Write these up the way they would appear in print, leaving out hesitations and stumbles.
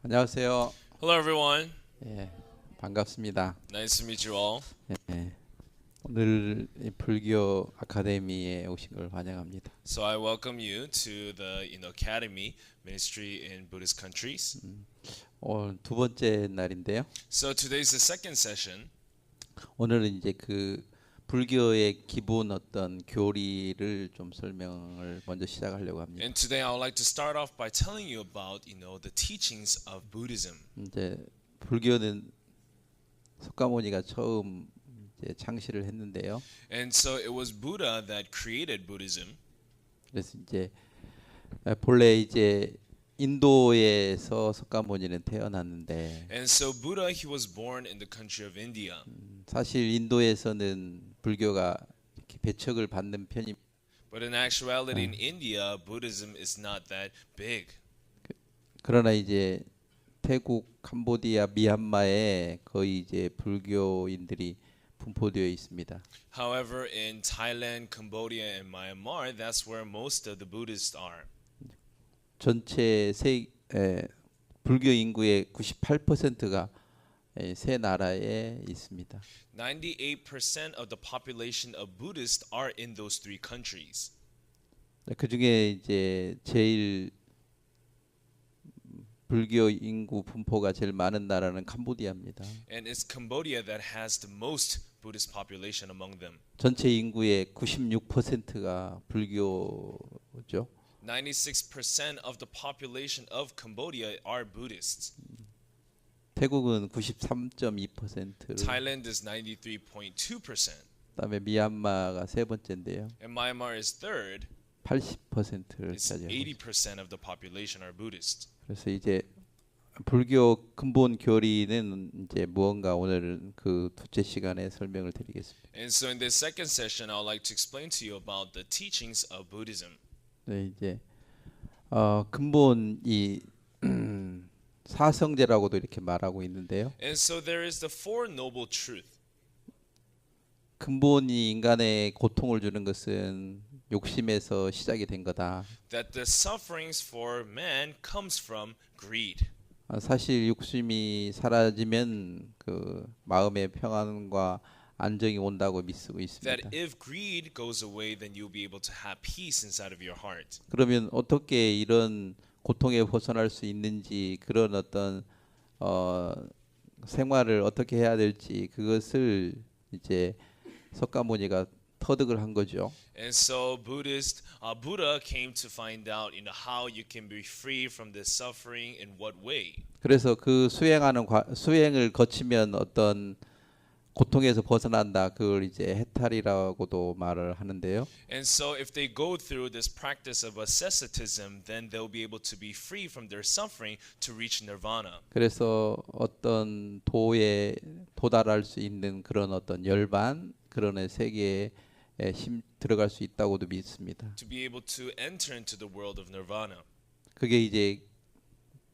안녕하세요. Hello, everyone. 예, 반갑습니다. Nice to meet you all. 예, 오늘 이 불교 아카데미에 오신 걸 환영합니다. So I welcome you to the Academy Ministry in Buddhist countries. 오늘 두 번째 날인데요. So today's the second session. 오늘은 이제 그 불교의 기본 어떤 교리를 좀 설명을 먼저 시작하려고 합니다. And today I would like to start off by telling you about, the teachings of Buddhism. 이제 불교는 석가모니가 처음 이제 창시를 했는데요. And so it was Buddha that created Buddhism. 그래서 이제 본래 이제 인도에서 석가모니는 태어났는데 And so Buddha, he was born in the country of India. 사실 인도에서는 불교가 이렇게 배척을 받는 편이 But in actuality, in India, Buddhism is not that big. 그러나 이제 태국, 캄보디아, 미얀마에 거의 이제 불교인들이 분포되어 있습니다. However, in Thailand, Cambodia, and Myanmar, that's where most of the Buddhists are. 전체 불교 인구의 98%가 세 나라에 있습니다. 98% of the population of Buddhists are in those three countries. 그 중에 이제 제일 불교 인구 분포가 제일 많은 나라는 캄보디아입니다. And it's Cambodia that has the most Buddhist population among them. 전체 인구의 96%가 불교죠. 96% of the population of Cambodia are Buddhists. 태국은 93.2%를 Thailand is 93.2%. 그다음에 미얀마가 세 번째인데요. And Myanmar is third. 80%를 It's 차지하고 있습니다. 80% of the population are Buddhist. 그래서 이제 불교 근본 교리는 이제 무언가 오늘은 그 둘째 시간에 설명을 드리겠습니다. And so in this second session, I would like to explain to you about the teachings of Buddhism. 네, 이제 근본 이 사성제라고도 이렇게 말하고 있는데요. And so there is the Four Noble Truth. 근본이 인간의 고통을 주는 것은 욕심에서 시작이 된 거다. That the sufferings for man comes from greed. 사실 욕심이 사라지면 그 마음의 평안과 안정이 온다고 믿고 있습니다. That if greed goes away, then you'll be able to have peace inside of your heart. 그러면 어떻게 이런 고통에 벗어날 수 있는지 그런 어떤 생활을 어떻게 해야 될지 그것을 이제 석가모니가 터득을 한 거죠. And so Buddha came to find out, how you can be free from this suffering in what way. 그래서 그 수행을 거치면 어떤 고통에서 벗어난다. 그걸 이제 해탈이라고도 말을 하는데요. And so if they go through this practice of asceticism, then they'll be able to be free from their suffering to reach nirvana. 그래서 어떤 도에 도달할 수 있는 그런 어떤 열반 그런 세계에 들어갈 수 있다고도 믿습니다. To be able to enter into the world of nirvana. 그게 이제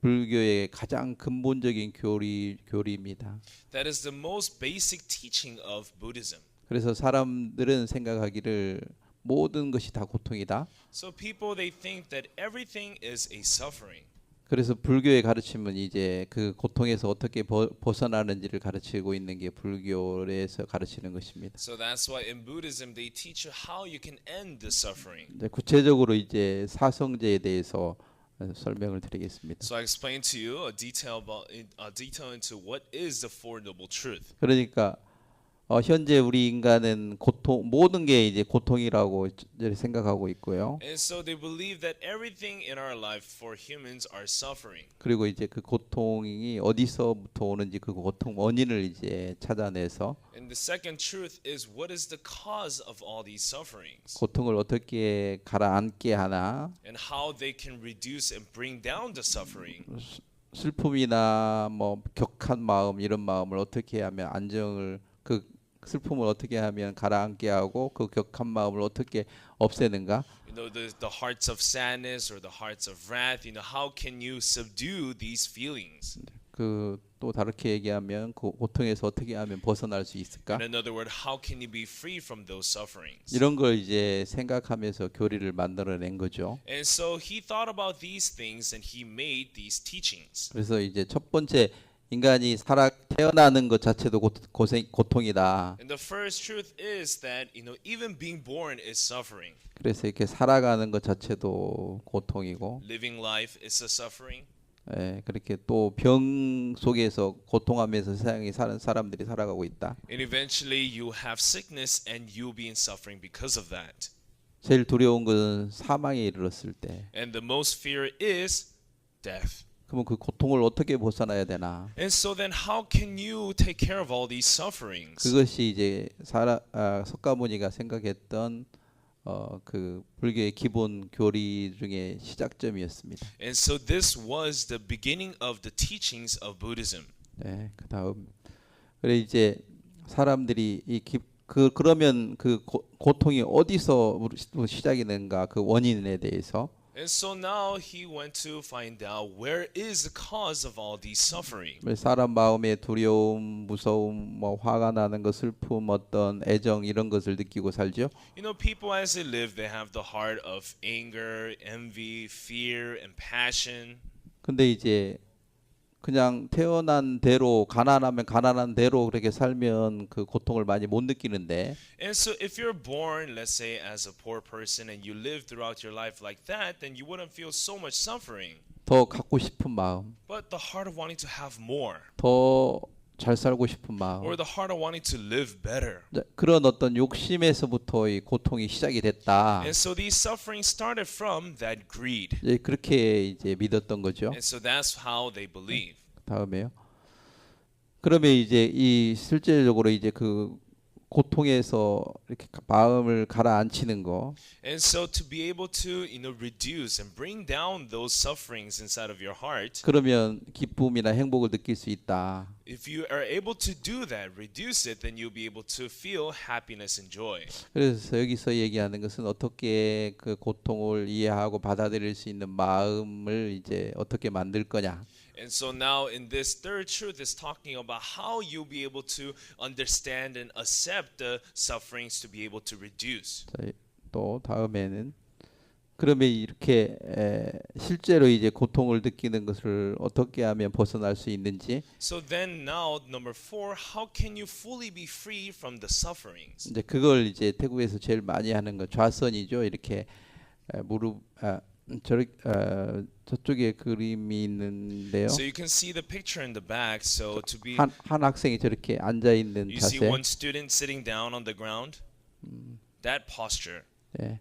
불교의 가장 근본적인 교리입니다. That is the most basic teaching of Buddhism. 그래서 사람들은 생각하기를 모든 것이 다 고통이다. So people, they think that everything is a suffering. 그래서 불교의 가르침은 이제 그 고통에서 어떻게 벗어나는지를 가르치고 있는 게 불교에서 가르치는 것입니다. So that's why in Buddhism they teach you how you can end the suffering. 구체적으로 이제 사성제에 대해서 설명을 드리겠습니다. So I explain to you a detail into what is the Four Noble Truth. 그러니까 현재 우리 인간은 모든 게 이제 고통이라고 생각하고 있고요. And so they believe that everything in our life for humans are suffering. 그리고 이제 그 고통이 어디서부터 오는지 그 고통 원인을 이제 찾아내서 And the second truth is what is the cause of all these sufferings 고통을 어떻게 가라앉게 하나, and how they can reduce and bring down the suffering. 슬픔이나 뭐 격한 마음 이런 마음을 어떻게 하면 안정을 그 슬픔을 어떻게 하면 가라앉게 하고 그 격한 마음을 어떻게 없애는가? The hearts of sadness or the hearts of wrath, how can you subdue these feelings? 그 또 다르게 얘기하면 그 고통에서 어떻게 하면 벗어날 수 있을까? In another word, how can you be free from those sufferings? 이런 걸 이제 생각하면서 교리를 만들어낸 거죠. And so he thought about these things and he made these teachings. 그래서 이제 첫 번째 인간이 태어나는 것 자체도 고통이다. And the first truth is that, even being born is suffering. 그래서 이렇게 살아가는 것 자체도 고통이고, Living life is a suffering. 예, 그렇게 또 병 속에서 고통하면서 세상에 사는 사람들이 살아가고 있다. And eventually you have sickness and you'll be in suffering because of that. 제일 두려운 것은 사망에 이르렀을 때. And the most fear is death. 그러면 그 고통을 어떻게 벗어나야 되나? And so then how can you take care of all these sufferings? 그것이 이제 석가모니가 생각했던 그 불교의 기본 교리 중에 시작점이었습니다. And so this was the beginning of the teachings of Buddhism. 네, 그다음 그래 이제 사람들이 그러면 그 고통이 어디서 시작이 되는가 그 원인에 대해서 And so now he went to find out where is the cause of all these suffering. 사람 마음의 두려움, 무서움, 뭐 화가 나는 것, 슬픔, 어떤 애정 이런 것을 느끼고 살죠. People as they live, they have the heart of anger, envy, fear, and passion. 근데 이제 그냥 태어난 대로 가난하면 가난한 대로 그렇게 살면 그 고통을 많이 못 느끼는데 And so if you're born, let's say, as a poor person and you live throughout your life like that, then you wouldn't feel so much suffering. 더 갖고 싶은 마음, But the heart of wanting to have more, 더 잘 살고 싶은 마음, or the heart of wanting to live better. 그런 어떤 욕심에서부터 이 고통이 시작이 됐다. And so these sufferings started from that greed. 이제 그렇게 이제 믿었던 거죠. And so that's how they believe. 다음에요. 그러면 이제 이 실제적으로 이제 그 고통에서 이렇게 마음을 가라앉히는 거. And so to be able to, reduce and bring down those sufferings inside of your heart, 그러면 기쁨이나 행복을 느낄 수 있다. if you are able to do that, reduce it, then you'll be able to feel happiness and joy. 그래서 여기서 얘기하는 것은 어떻게 그 고통을 이해하고 받아들일 수 있는 마음을 이제 어떻게 만들 거냐. And so now in this third truth is talking about how you'll be able to understand and accept the sufferings to be able to reduce. 또 다음에는 그러면 이렇게 실제로 이제 고통을 느끼는 것을 어떻게 하면 벗어날 수 있는지. So then now number 4, how can you fully be free from the sufferings? 이제 그걸 이제 태국에서 제일 많이 하는 거 좌선이죠. 이렇게 무릎 저쪽에 그림이 있는데요. So you can see the picture in the back. So to be 한 학생이 저렇게 앉아 있는 you see 자세. one student sitting down on the ground. That posture. 예.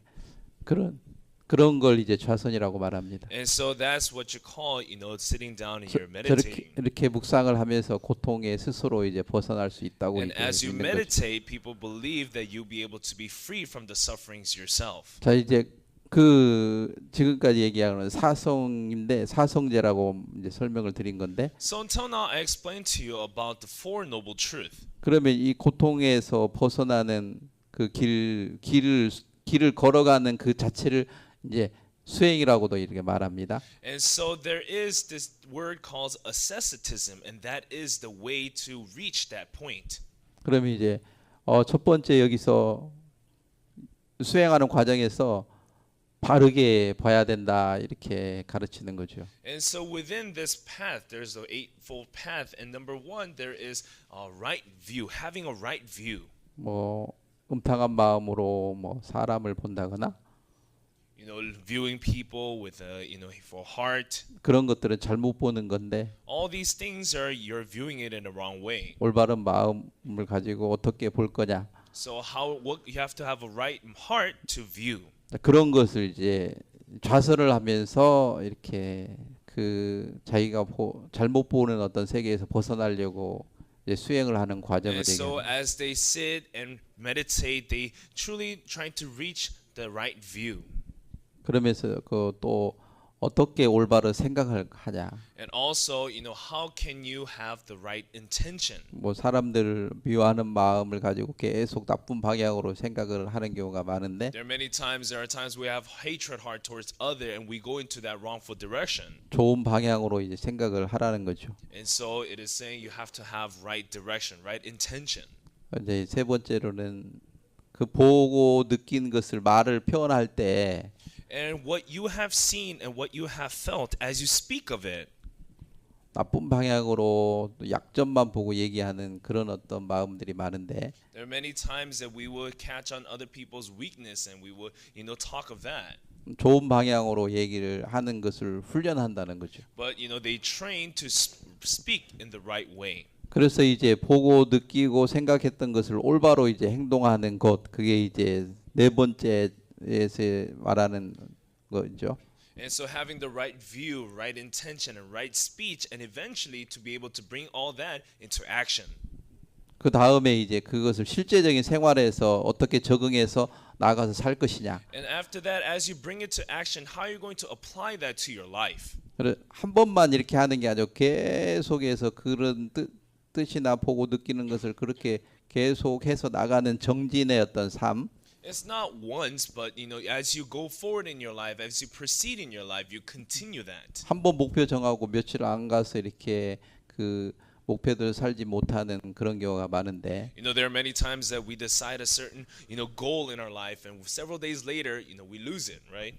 그런 걸 이제 좌선이라고 말합니다. And so that's what you call, sitting down and you're 저렇게 meditating. 이렇게 묵상을 하면서 고통에 스스로 이제 벗어날 수 있다고 And 이제 as you 믿는 거죠. meditate, people believe that you'll be able to be free from the sufferings yourself. 자 이제 그 지금까지 얘기하는 사성인데 사성제라고 이제 설명을 드린 건데 So until now, I explained to you about the Four Noble Truths. 그러면 이 고통에서 벗어나는 그 길을 걸어가는 그 자체를 이제 수행이라고도 이렇게 말합니다. And so there is this word called asceticism, and that is the way to reach that point. 그러면 이제 첫 번째 여기서 수행하는 과정에서 바르게 봐야 된다 이렇게 가르치는 거죠. And so within this path, there's the eightfold path, and number 1, there is a right view, having a right view. 뭐 음탕한 마음으로 뭐 사람을 본다거나 Viewing people with a, for heart. 그런 것들은 잘못 보는 건데 All these things you're viewing it in the wrong way. 올바른 마음을 가지고 어떻게 볼 거냐. So what you have to have a right heart to view. 그런 것을 이제 좌선을 하면서 이렇게 그 자기가 잘못 보는 어떤 세계에서 벗어나려고 이제 수행을 하는 과정을 And so 얘기합니다. as they sit and meditate, they truly trying to reach the right view. 그러면서 그 또 어떻게 올바른 생각을 하냐. And also, how can you have the right intention? 뭐 사람들을 미워하는 마음을 가지고 계속 나쁜 방향으로 생각을 하는 경우가 많은데 There are times we have hatred heart towards other and we go into that wrongful direction. 좋은 방향으로 이제 생각을 하라는 거죠. And so it is saying you have to have right direction, right intention. 이제 세 번째로는 그 보고 느낀 것을 말을 표현할 때 And what you have seen and what you have felt as you speak of it. 나쁜 방향으로 약점만 보고 얘기하는 그런 어떤 마음들이 많은데 There are many times that we will catch on other people's weakness and we will, talk of that. 좋은 방향으로 얘기를 하는 것을 훈련한다는 거죠. But they train to speak in the right way. 그래서 이제 보고 느끼고 생각했던 것을 올바로 이제 행동하는 것 그게 이제 네 번째에서 말하는 거죠. And so having the right view, right intention, and right speech, and eventually to be able to bring all that into action. 그 다음에 이제 그것을 실제적인 생활에서 어떻게 적응해서 나가서 살 것이냐. And after that, as you bring it to action, how are you going to apply that to your life? 한 번만 이렇게 하는 게 아니고 계속해서 그런 뜻이나 보고 느끼는 것을 그렇게 계속해서 나가는 정진의 어떤 삶. It's not once, but as you go forward in your life, as you proceed in your life, you continue that. 한 번 목표 정하고 며칠 안 가서 이렇게 그 목표들을 살지 못하는 그런 경우가 많은데. There are many times that we decide a certain, goal in our life, and several days later, we lose it, right?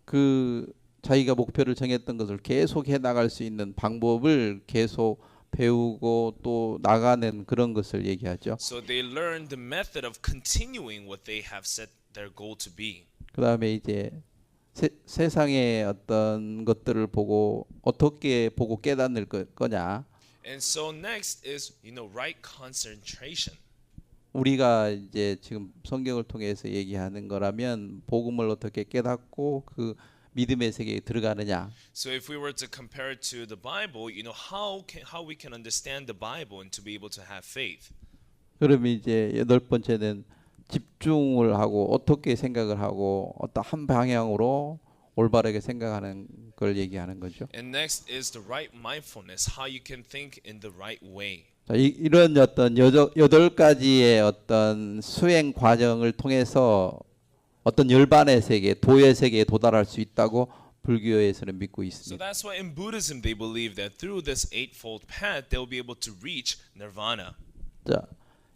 그 자기가 목표를 정했던 것을 계속 해 나갈 수 있는 방법을 계속 배우고 또 나가는 그런 것을 얘기하죠. So they learn the method of continuing what they have set their goal to be. 그다음에 이제 세상의 어떤 것들을 보고 어떻게 보고 깨닫는 거냐. And so next is, right concentration. 우리가 이제 지금 성경을 통해서 얘기하는 거라면 복음을 어떻게 깨닫고 그 믿음의 세계에 들어가느냐. So if we were to compare it to the Bible, how we can understand the Bible and to be able to have faith. 그러면 이제 여덟 번째는 집중을 하고 어떻게 생각을 하고 어떤 한 방향으로 올바르게 생각하는 걸 얘기하는 거죠. And next is the right mindfulness, how you can think in the right way. 자, 이런 어떤 여덟 가지의 어떤 수행 과정을 통해서 어떤 열반의 세계, 도의 세계에 도달할 수 있다고 불교에서는 믿고 So 있습니다. that's why in Buddhism they believe that through this eightfold path they'll be able to reach nirvana. 자,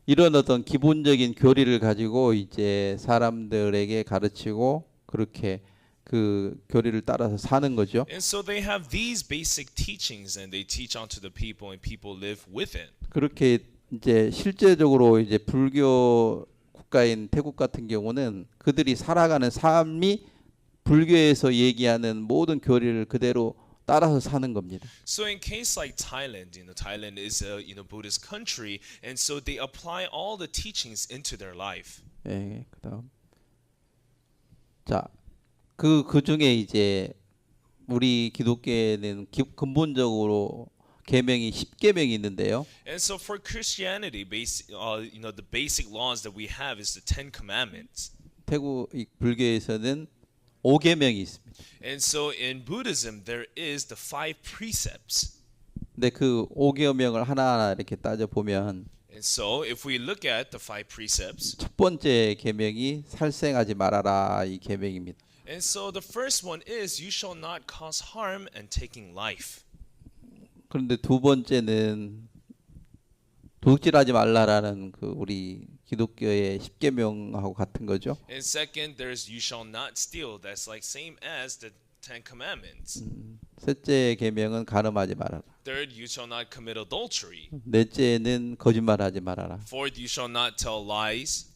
이런 어떤 기본적인 교리를 가지고 이제 사람들에게 가르치고 그렇게 그 교리를 따라서 사는 거죠. And so they have these basic teachings and they teach onto the people and people live with it. 그렇게 이제 실제적으로 이제 불교 국가인 태국 같은 경우는 그들이 살아가는 삶이 불교에서 얘기하는 모든 교리를 그대로 따라서 사는 겁니다. So in case like Thailand, Thailand is a Buddhist country, and so they apply all the teachings into their life. 예, 그다음 자, 그 중에 이제 우리 기독교에는 근본적으로 계명이 10계명이 있는데요. And so for Christianity, the basic laws that we have is the Ten Commandments. 태국 불교에서는 5계명이 있습니다. And so in Buddhism, there is the five precepts. 근데 그 5계명을 하나하나 이렇게 따져 보면 And so if we look at the five precepts, 첫 번째 계명이 살생하지 말아라 이 계명입니다. and so the first one is you shall not cause harm and taking life. 그런데 두 번째는 도둑질하지 말라라는 그 우리 기독교의 10계명하고 같은 거죠. And second, there's you shall not steal. That's like same as the Ten Commandments. 셋째 계명은 간음하지 말아라. Third, you shall not commit adultery. 넷째는 거짓말하지 말아라. Fourth, you shall not tell lies.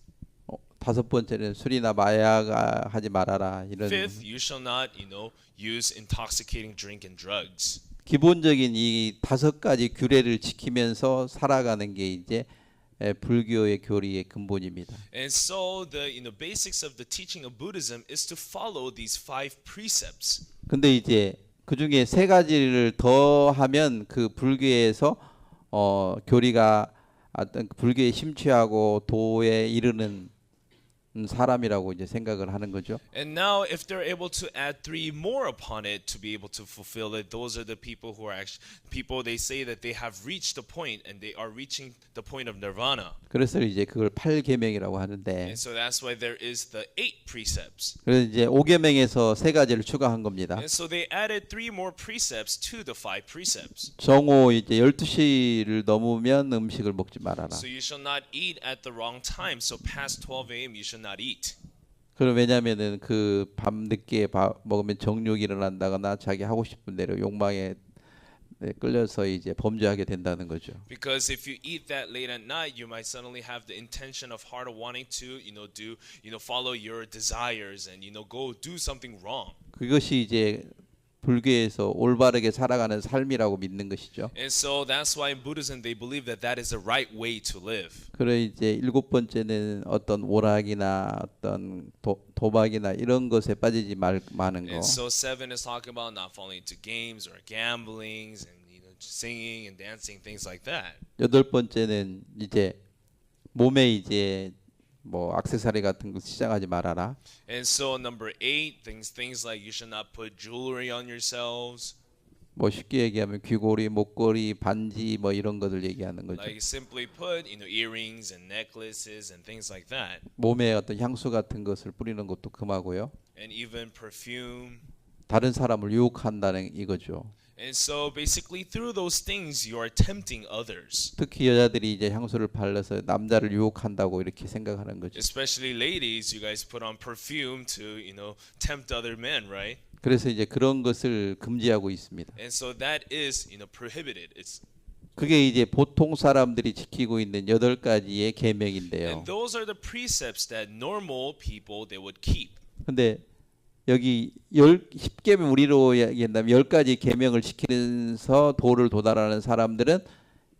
다섯 번째는 술이나 마약하지 말아라. 이런 Fifth, you shall not, use intoxicating drink and drugs. 기본적인 이 다섯 가지 규례를 지키면서 살아가는 게 이제 불교의 교리의 근본입니다. And so the basics of the teaching of Buddhism is to follow these five precepts. 근데 이제 그 중에 세 가지를 더 하면 그 불교에서 교리가 어떤 불교에 심취하고 도에 이르는 사람이라고 이제 생각을 하는 거죠. And now, if they're able to add three more upon it to be able to fulfill it, those are the people who are actually people. They say that they have reached the point, and they are reaching the point of nirvana. 그래서 이제 그걸 8계명이라고 하는데, And so that's why there is the 8 precepts. 그래서 이제 5계명에서 3가지를 추가한 겁니다. And so they added 3 more precepts to the 5 precepts. 정오 이제 12시를 넘으면 음식을 먹지 말아라. So you shall not eat at the wrong time. So past 12 a.m. you should not eat. 그럼 왜냐면은 그 밤 늦게 먹으면 정욕이 일어난다거나 자기 하고 싶은 대로 욕망에 끌려서 이제 범죄하게 된다는 거죠. Because if you eat that late at night, you might suddenly have the intention of heart of wanting to, follow your desires and go do something wrong. 그것이 이제 불교에서 올바르게 살아가는 삶이라고 믿는 것이죠. And so that's why in Buddhism they believe that that is the right way to live. 그래 이제 7번째는 어떤 오락이나 어떤 도박이나 이런 것에 빠지지 마는 거. And so 7 is talking about not falling into games or gamblings and singing and dancing, things like that. 8번째는 이제 몸에 이제 뭐 액세서리 같은 거 시작하지 말아라. And so number 8, things like you should not put jewelry on yourselves. 뭐 쉽게 얘기하면 귀고리, 목걸이, 반지 뭐 이런 것들 얘기하는 거죠. Like simply put, earrings and necklaces and things like that. 몸에 어떤 향수 같은 것을 뿌리는 것도 금하고요. And even perfume. 다른 사람을 유혹한다는 이거죠. And so basically through those things you are tempting others. 특히 여자들이 이제 향수를 발라서 남자를 유혹한다고 이렇게 생각하는 거죠. Especially ladies, you guys put on perfume to, tempt other men, right? 그래서 이제 그런 것을 금지하고 있습니다. And so that is, prohibited. It's 그게 이제 보통 사람들이 지키고 있는 8가지의 계명인데요. And those are the precepts that normal people they would keep. 근데 여기 10계명 우리로 얘기한다면 10가지 계명을 지키면서 도를 도달하는 사람들은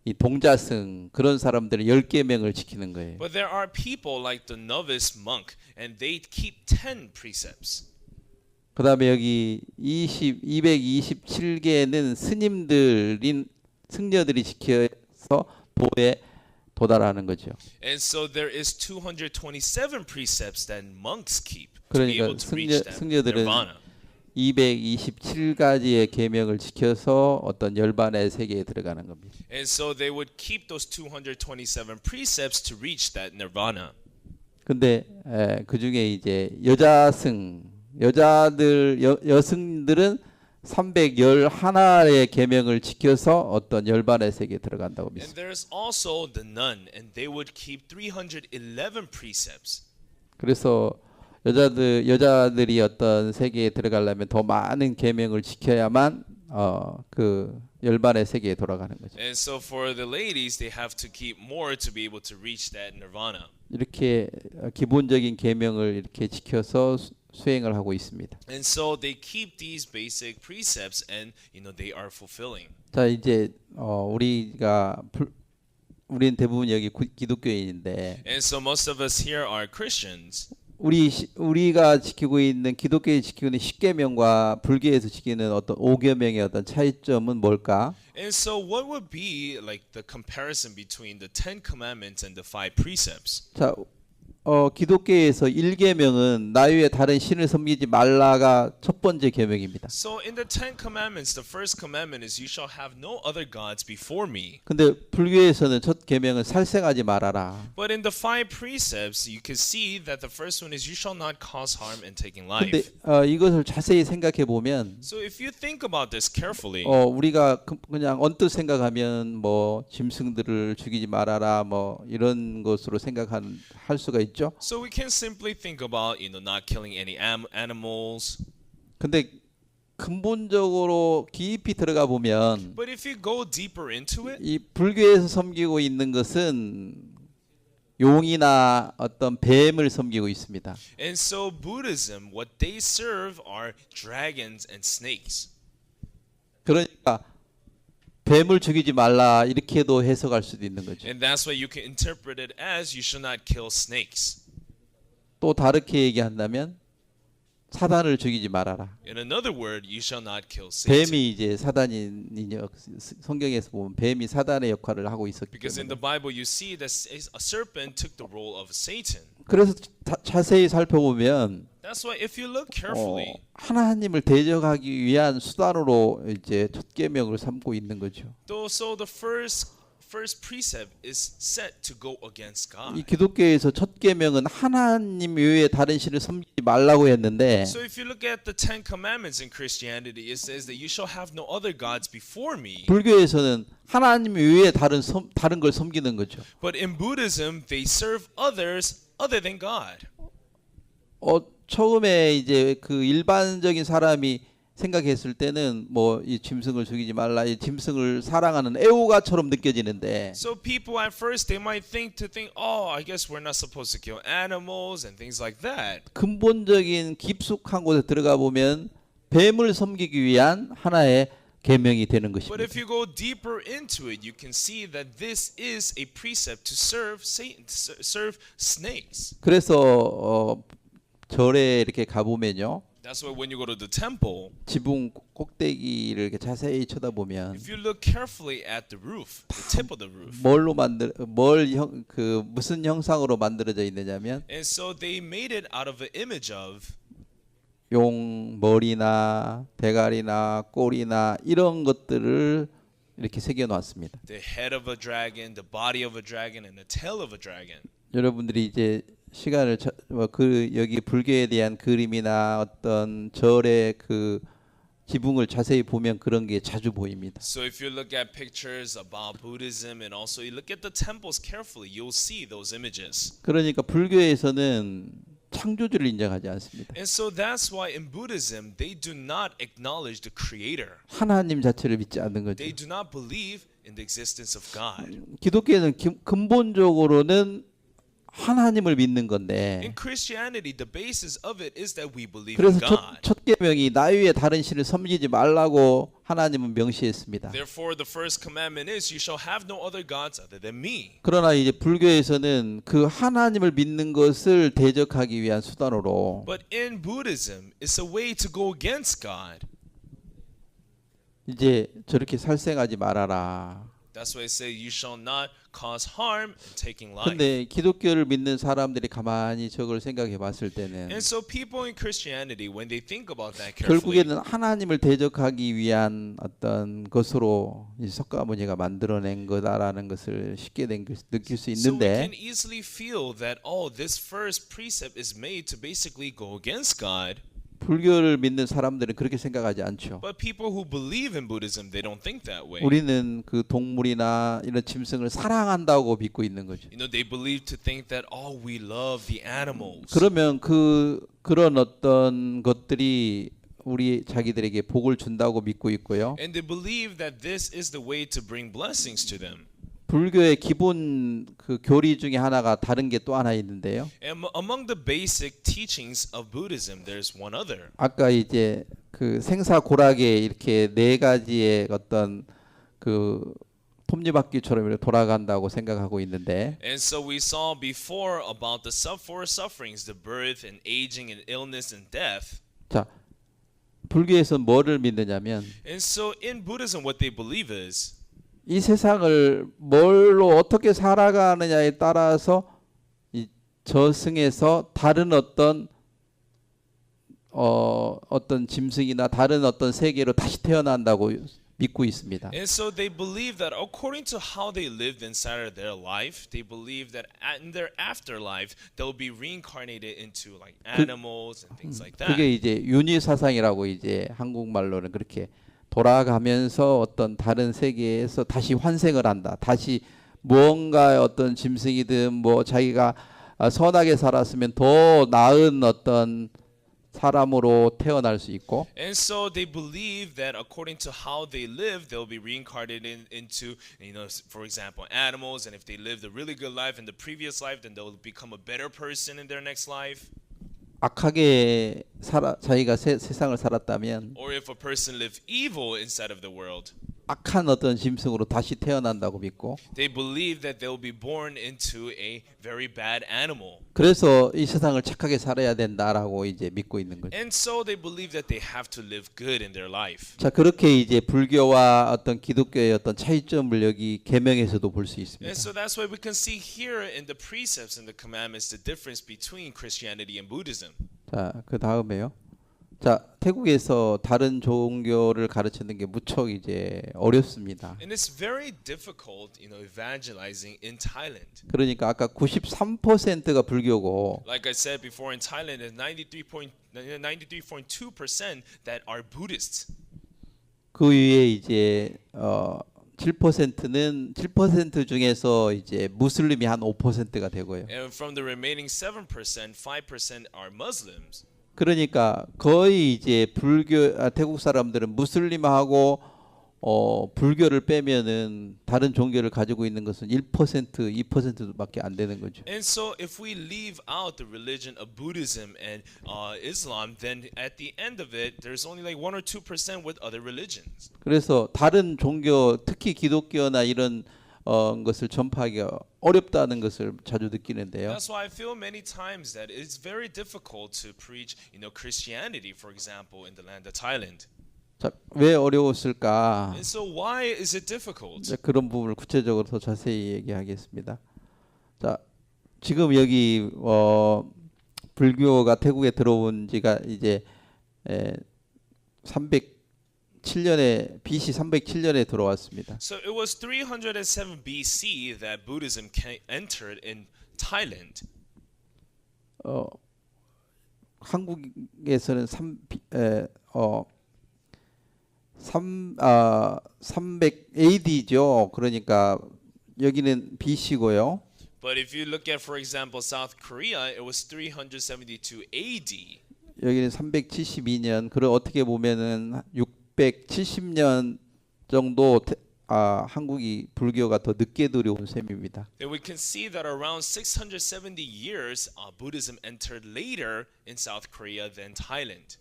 이 동자승 그런 사람들은 10계명을 지키는 거예요. But there are people like the novice monk and they keep 10 precepts. 그다음에 여기 227개는 스님들인 승려들이 지켜서 도에 도달하는 거죠. And so there is 227 precepts that monks keep to be 그러니까 able to reach that 승려들은 nirvana. 227가지의 계명을 지켜서 어떤 열반의 세계에 들어가는 겁니다. And so they would keep those 227 precepts to reach that nirvana. 근데 그 중에 이제 여승들은 311의 계명을 지켜서 어떤 열반의 세계에 들어간다고 And 믿습니다. there's also the nun and they would keep 311 precepts. 그래서 여자들이 어떤 세계에 들어가려면 더 많은 계명을 지켜야만 그 열반의 세계에 돌아가는 거죠. And so for the ladies, they have to keep more to be able to reach that nirvana. 이렇게 기본적인 계명을 이렇게 지켜서 수행을 하고 있습니다. And so they keep these basic precepts and they are fulfilling. 자 이제 우리는 대부분 여기 기독교인인데 And so most of us here are Christians. 우리가 지키고 있는 기독교에 지키고 있는 10계명과 불교에서 지키는 어떤 5계명의 어떤 차이점은 뭘까? And so what would be like the comparison between the 10 commandments and the 5 precepts? 자, 기독교에서 1계명은 나 외에 다른 신을 섬기지 말라가 첫 번째 계명입니다. So in the 10 commandments, the first commandment is you shall have no other gods before me. 근데 불교에서는 첫 계명은 살생하지 말아라. But in the 5 precepts, you can see that the first one is you shall not cause harm in taking 근데 life. 이것을 자세히 생각해 보면 So if you think about this carefully, 우리가 그냥 언뜻 생각하면 뭐 짐승들을 죽이지 말아라 뭐 이런 것으로 할 수가 있죠. so we can simply think about not killing any animals. 근데 근본적으로 깊이 들어가 보면 But if you go deeper into it, 이 불교에서 섬기고 있는 것은 용이나 어떤 뱀을 섬기고 있습니다. and so Buddhism, what they serve are dragons and snakes. 그러니까 뱀을 죽이지 말라 이렇게도 해석할 수도 있는 거죠. And that's why you can interpret it as you should not kill snakes. 또 다르게 얘기한다면 사단을 죽이지 말아라. In another word, you shall not kill Satan. 뱀이 이제 사단이 성경에서 보면 뱀이 사단의 역할을 하고 있었기 Because in the 때문에. Bible, you see that a serpent took the role of Satan. 그래서 자세히 살펴보면 That's why if you look carefully, 하나님을 대적하기 위한 수단으로 이제 첫 계명을 삼고 있는 거죠. so the first precept is set to go against 이 God. 기독교에서 첫 계명은 하나님 외에 다른 신을 섬기지 말라고 했는데 So if you look at the Ten Commandments in Christianity, it says that you shall have no other gods before me. 불교에서는 하나님 외에 다른 걸 섬기는 거죠. But in Buddhism, they serve others other than God. 처음에 이제 그 일반적인 사람이 생각했을 때는 뭐 이 짐승을 죽이지 말라, 이 짐승을 사랑하는 애호가처럼 느껴지는데 So people at first they might think, oh, I guess we're not supposed to kill animals and things like that. 근본적인 깊숙한 곳에 들어가 보면 뱀을 섬기기 위한 하나의 계명이 되는 But 것입니다. if you go deeper into it, you can see that this is a precept to serve Satan, serve snakes. 그래서 절에 이렇게 가보면요, That's why when you go to the temple, 지붕 꼭대기를 이렇게 자세히 쳐다보면 if you look carefully at the roof, the tip of the roof, 무슨 형상으로 만들어져 있느냐면 and so they made it out of an image of 용 머리나 대가리나 꼬리나 이런 것들을 이렇게 새겨 놨습니다. the head of a dragon, the body of a dragon, and the tail of a dragon. 여러분들이 이제 시간을 여기 불교에 대한 그림이나 어떤 절의 그 지붕을 자세히 보면 그런 게 자주 보입니다. So if you look at pictures about Buddhism and also you look at the temples carefully, you'll see those images. 그러니까 불교에서는 창조주를 인정하지 않습니다. And so that's why in Buddhism they do not acknowledge the creator. 하나님 자체를 믿지 않는 거죠. They do not believe in the existence of God. 기독교는 근본적으로는 하나님을 믿는 건데 In Christianity, the basis of it is that we believe 그래서 in God. 첫 계명이 나 위에 다른 신을 섬기지 말라고 하나님은 명시했습니다. Therefore, the first commandment is, "You shall have no other gods other than me." 그러나 이제 불교에서는 그 하나님을 믿는 것을 대적하기 위한 수단으로 But in Buddhism, it's a way to go against God. 이제 저렇게 살생하지 말아라. That's why it says, "You shall not cause harm in taking life." 근데 기독교를 믿는 사람들이 가만히 저걸 생각해 봤을 때는 And so people in Christianity, when they think about that carefully, 결국에는 하나님을 대적하기 위한 어떤 것으로 이 석가모니가 만들어낸 거다라는 것을 쉽게 느낄 수 so we 있는데 can easily feel that, oh, this first precept is made to basically go against God. 불교를 믿는 사람들은 그렇게 생각하지 않죠. But people who believe in Buddhism, they don't think that way. 우리는 그 동물이나 이런 짐승을 사랑한다고 믿고 있는 거죠. You know, they believe to think that, oh, we love the animals. 그러면 그런 어떤 것들이 우리 자기들에게 복을 준다고 믿고 있고요. And they believe that this is the way to bring blessings to them. 불교의 기본 그 교리 중에 하나가 다른 게 또 하나 있는데요. And among the basic teachings of Buddhism, there's one other. 아까 이제 그 생사고락에 이렇게 네 가지의 어떤 그 톱니바퀴처럼 이렇게 돌아간다고 생각하고 있는데 And so we saw before about the four sufferings, the birth and aging and illness and death. 자, 불교에서는 뭐를 믿느냐면 And so in Buddhism, what they believe is 이 세상을 뭘로 어떻게 살아가느냐에 따라서 이 저승에서 다른 어떤 짐승이나 다른 어떤 세계로 다시 태어난다고 믿고 있습니다. And so they believe that according to how they lived inside of their life, they believe that in their afterlife they'll be reincarnated into like animals and things like that. 그게 이제 윤희사상이라고 이제 한국말로는 그렇게 돌아가면서 어떤 다른 세계에서 다시 환생을 한다. 다시 무언가 어떤 짐승이든 뭐 자기가 선하게 살았으면 더 나은 어떤 사람으로 태어날 수 있고 And so they believe that according to how they live, they'll be reincarnated into, you know, for example, animals. And if they lived a really good life in the previous life, then they'll become a better person in their next life. 악하게 자기가 세상을 살았다면 Or if a person lived evil inside of the world, 악한 어떤 짐승으로 다시 태어난다고 믿고, They believe that they'll be born into a very bad animal. 그래서 이 세상을 착하게 살아야 된다라고 이제 믿고 있는 거죠. And so they believe that they have to live good in their life. 자, 그렇게 이제 불교와 어떤 기독교의 어떤 차이점을 여기 계명에서도 볼 수 있습니다. And so that's why we can see here in the precepts and the commandments the difference between Christianity and Buddhism. 자, 그 다음에요. 자, 태국에서 다른 종교를 가르치는 게 무척 이제 어렵습니다. And it's very difficult, evangelizing in Thailand. 그러니까 아까 93%가 불교고, Like I said before, in Thailand, it's 93.2% that are Buddhists. 그 위에 이제 7%는 7% 중에서 이제 무슬림이 한 5%가 되고요. And from the remaining 7%, 5% are Muslims. 그러니까 거의 이제 태국 사람들은 무슬림하고 불교를 빼면은 다른 종교를 가지고 있는 것은 1%, 2%밖에 안 되는 거죠. And so if we leave out the religion of Buddhism and Islam, then at the end of it, there's only like 1 or 2% with other religions. 그래서 다른 종교, 특히 기독교나 이런 것을 전파하기가 어렵다는 것을 자주 느끼는데요. That's why I feel many times that it's very difficult to preach, Christianity, for example, in the land of Thailand. 자, 왜 어려웠을까? And so why is it difficult? 자, 그런 부분을 구체적으로 더 자세히 얘기하겠습니다. 자, 지금 여기 불교가 태국에 들어온 지가 이제 307년에 BC 307년에 들어왔습니다. So it was 307 BC that Buddhism entered in Thailand. 한국에서는 300 AD죠. 그러니까 여기는 BC고요. But if you look at, for example, South Korea, it was 372 AD. 여기는 372년. 그럼 어떻게 보면은 670년 정도 한국이 불교가 더 늦게 들어온 셈입니다. And we can see that around 670 years, Buddhism entered later in South Korea than Thailand.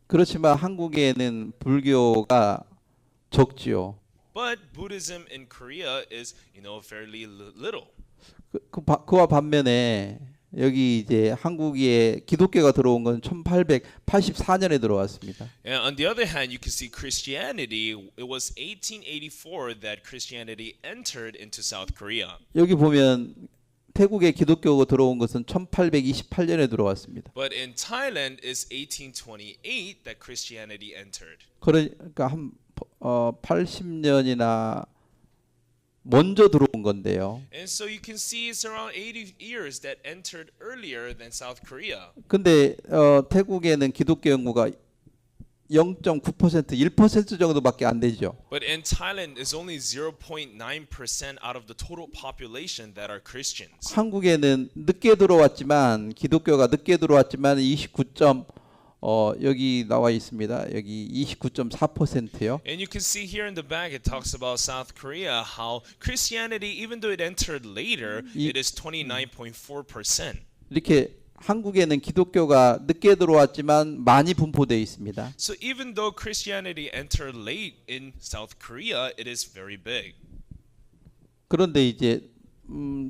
그렇지만 한국에는 불교가 적지요. But Buddhism in Korea is, fairly little. 그와 반면에 여기 이제 한국에 기독교가 들어온 건 1884년에 들어왔습니다. And on the other hand, you can see Christianity. It was 1884 that Christianity entered into South Korea. 여기 보면 태국에 기독교가 들어온 것은 1828년에 들어왔습니다. But in Thailand, it's 1828 that Christianity entered. 그러니까 한 80년이나 먼저 들어온 건데요. And so you can see it's around 80 years that entered earlier than South Korea. 근데 태국에는 기독교 인구가 0.9%, 1% 정도밖에 안 되죠. But in Thailand, it's only 0.9% out of the total population that are Christians. 한국에는 늦게 들어왔지만 기독교가 늦게 들어왔지만 29. 여기 나와 있습니다. 여기 29.4%요. And you can see here in the back it talks about South Korea how Christianity, even though it entered later, it is 29.4%. 이렇게 한국에는 기독교가 늦게 들어왔지만 많이 분포되어 있습니다. So even though Christianity entered late in South Korea, it is very big. 그런데 이제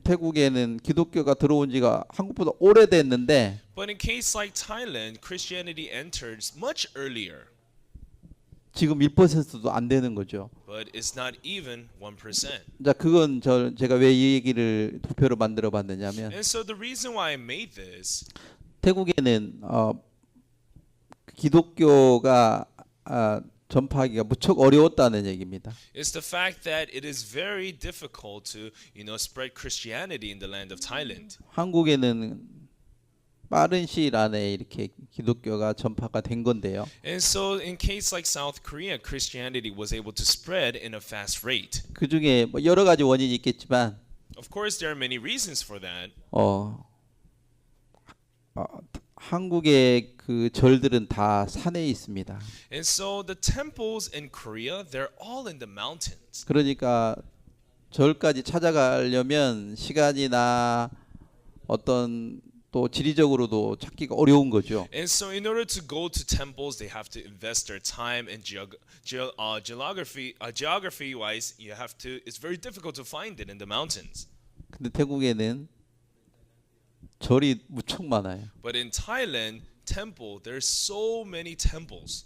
태국에는 기독교가 들어온 지가 한국보다 오래됐는데 But in case like Thailand, Christianity entered much earlier. 지금 1%도 안 되는 거죠. But it's not even 1%. 자, 그건 제가 왜 이 얘기를 도표로 만들어 봤느냐면 And so the reason why I made this, 태국에는 기독교가 전파하기가 무척 어려웠다는 얘기입니다. is the fact that it is very difficult to, spread Christianity in the land of Thailand. 한국에는 빠른 시일 안에 이렇게 기독교가 전파가 된 건데요. And so in case like South Korea, Christianity was able to spread in a fast rate. 그 중에 뭐 여러 가지 원인이 있겠지만 Of course, there are many reasons for that. 한국의 그 절들은 다 산에 있습니다. And so the temples in Korea, they're all in the mountains. 그러니까 절까지 찾아가려면 시간이나 어떤 또 지리적으로도 찾기가 어려운 거죠. And so, in order to go to temples, they have to invest their time and geography-wise, you have to. It's very difficult to find it in the mountains. 근데 태국에는 절이 무척 많아요. But in Thailand, there's so many temples,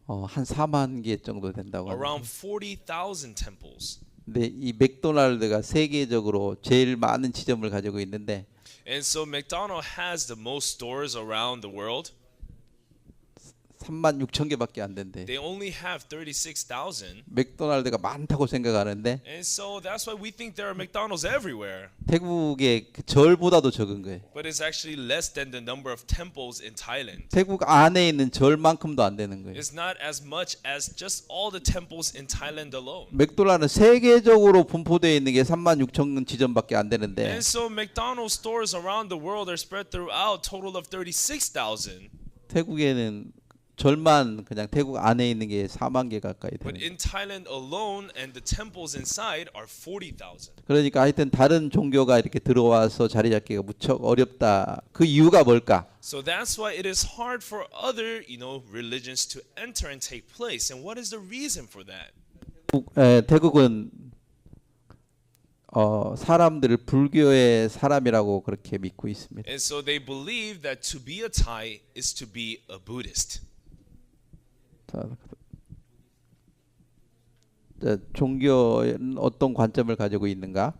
한 4만 개 정도 된다고 around 합니다. 40,000 temples. 근데 이 맥도날드가 세계적으로 제일 많은 지점을 가지고 있는데 And so McDonald's has the most stores around the world. 3만 6천 개밖에 안 된대. They only have 36,000. 맥도날드가 많다고 생각하는데 And so that's why we think there are McDonald's everywhere. 태국의 그 절보다도 적은 거예요. But it's actually less than the number of temples in Thailand. 태국 안에 있는 절만큼도 안 되는 거예요. It's not as much as just all the temples in Thailand alone. 맥도날드는 세계적으로 분포되어 있는 게 3만 6천 지점밖에 안 되는데 And so McDonald's stores around the world are spread throughout total of 36,000. 태국에는 절만 그냥 태국 안에 있는 게 4만 개 가까이 But 되는. in Thailand alone and the temples inside are 40,000. 그러니까 하여튼 다른 종교가 이렇게 들어와서 자리 잡기가 무척 어렵다. 그 이유가 뭘까? So that's why it is hard for other, religions to enter and take place. And what is the reason for that? 태국은 사람들을 불교의 사람이라고 그렇게 믿고 있습니다. And so they believe that to be a Thai is to be a Buddhist. 종교는 어떤 관점을 가지고 있는가?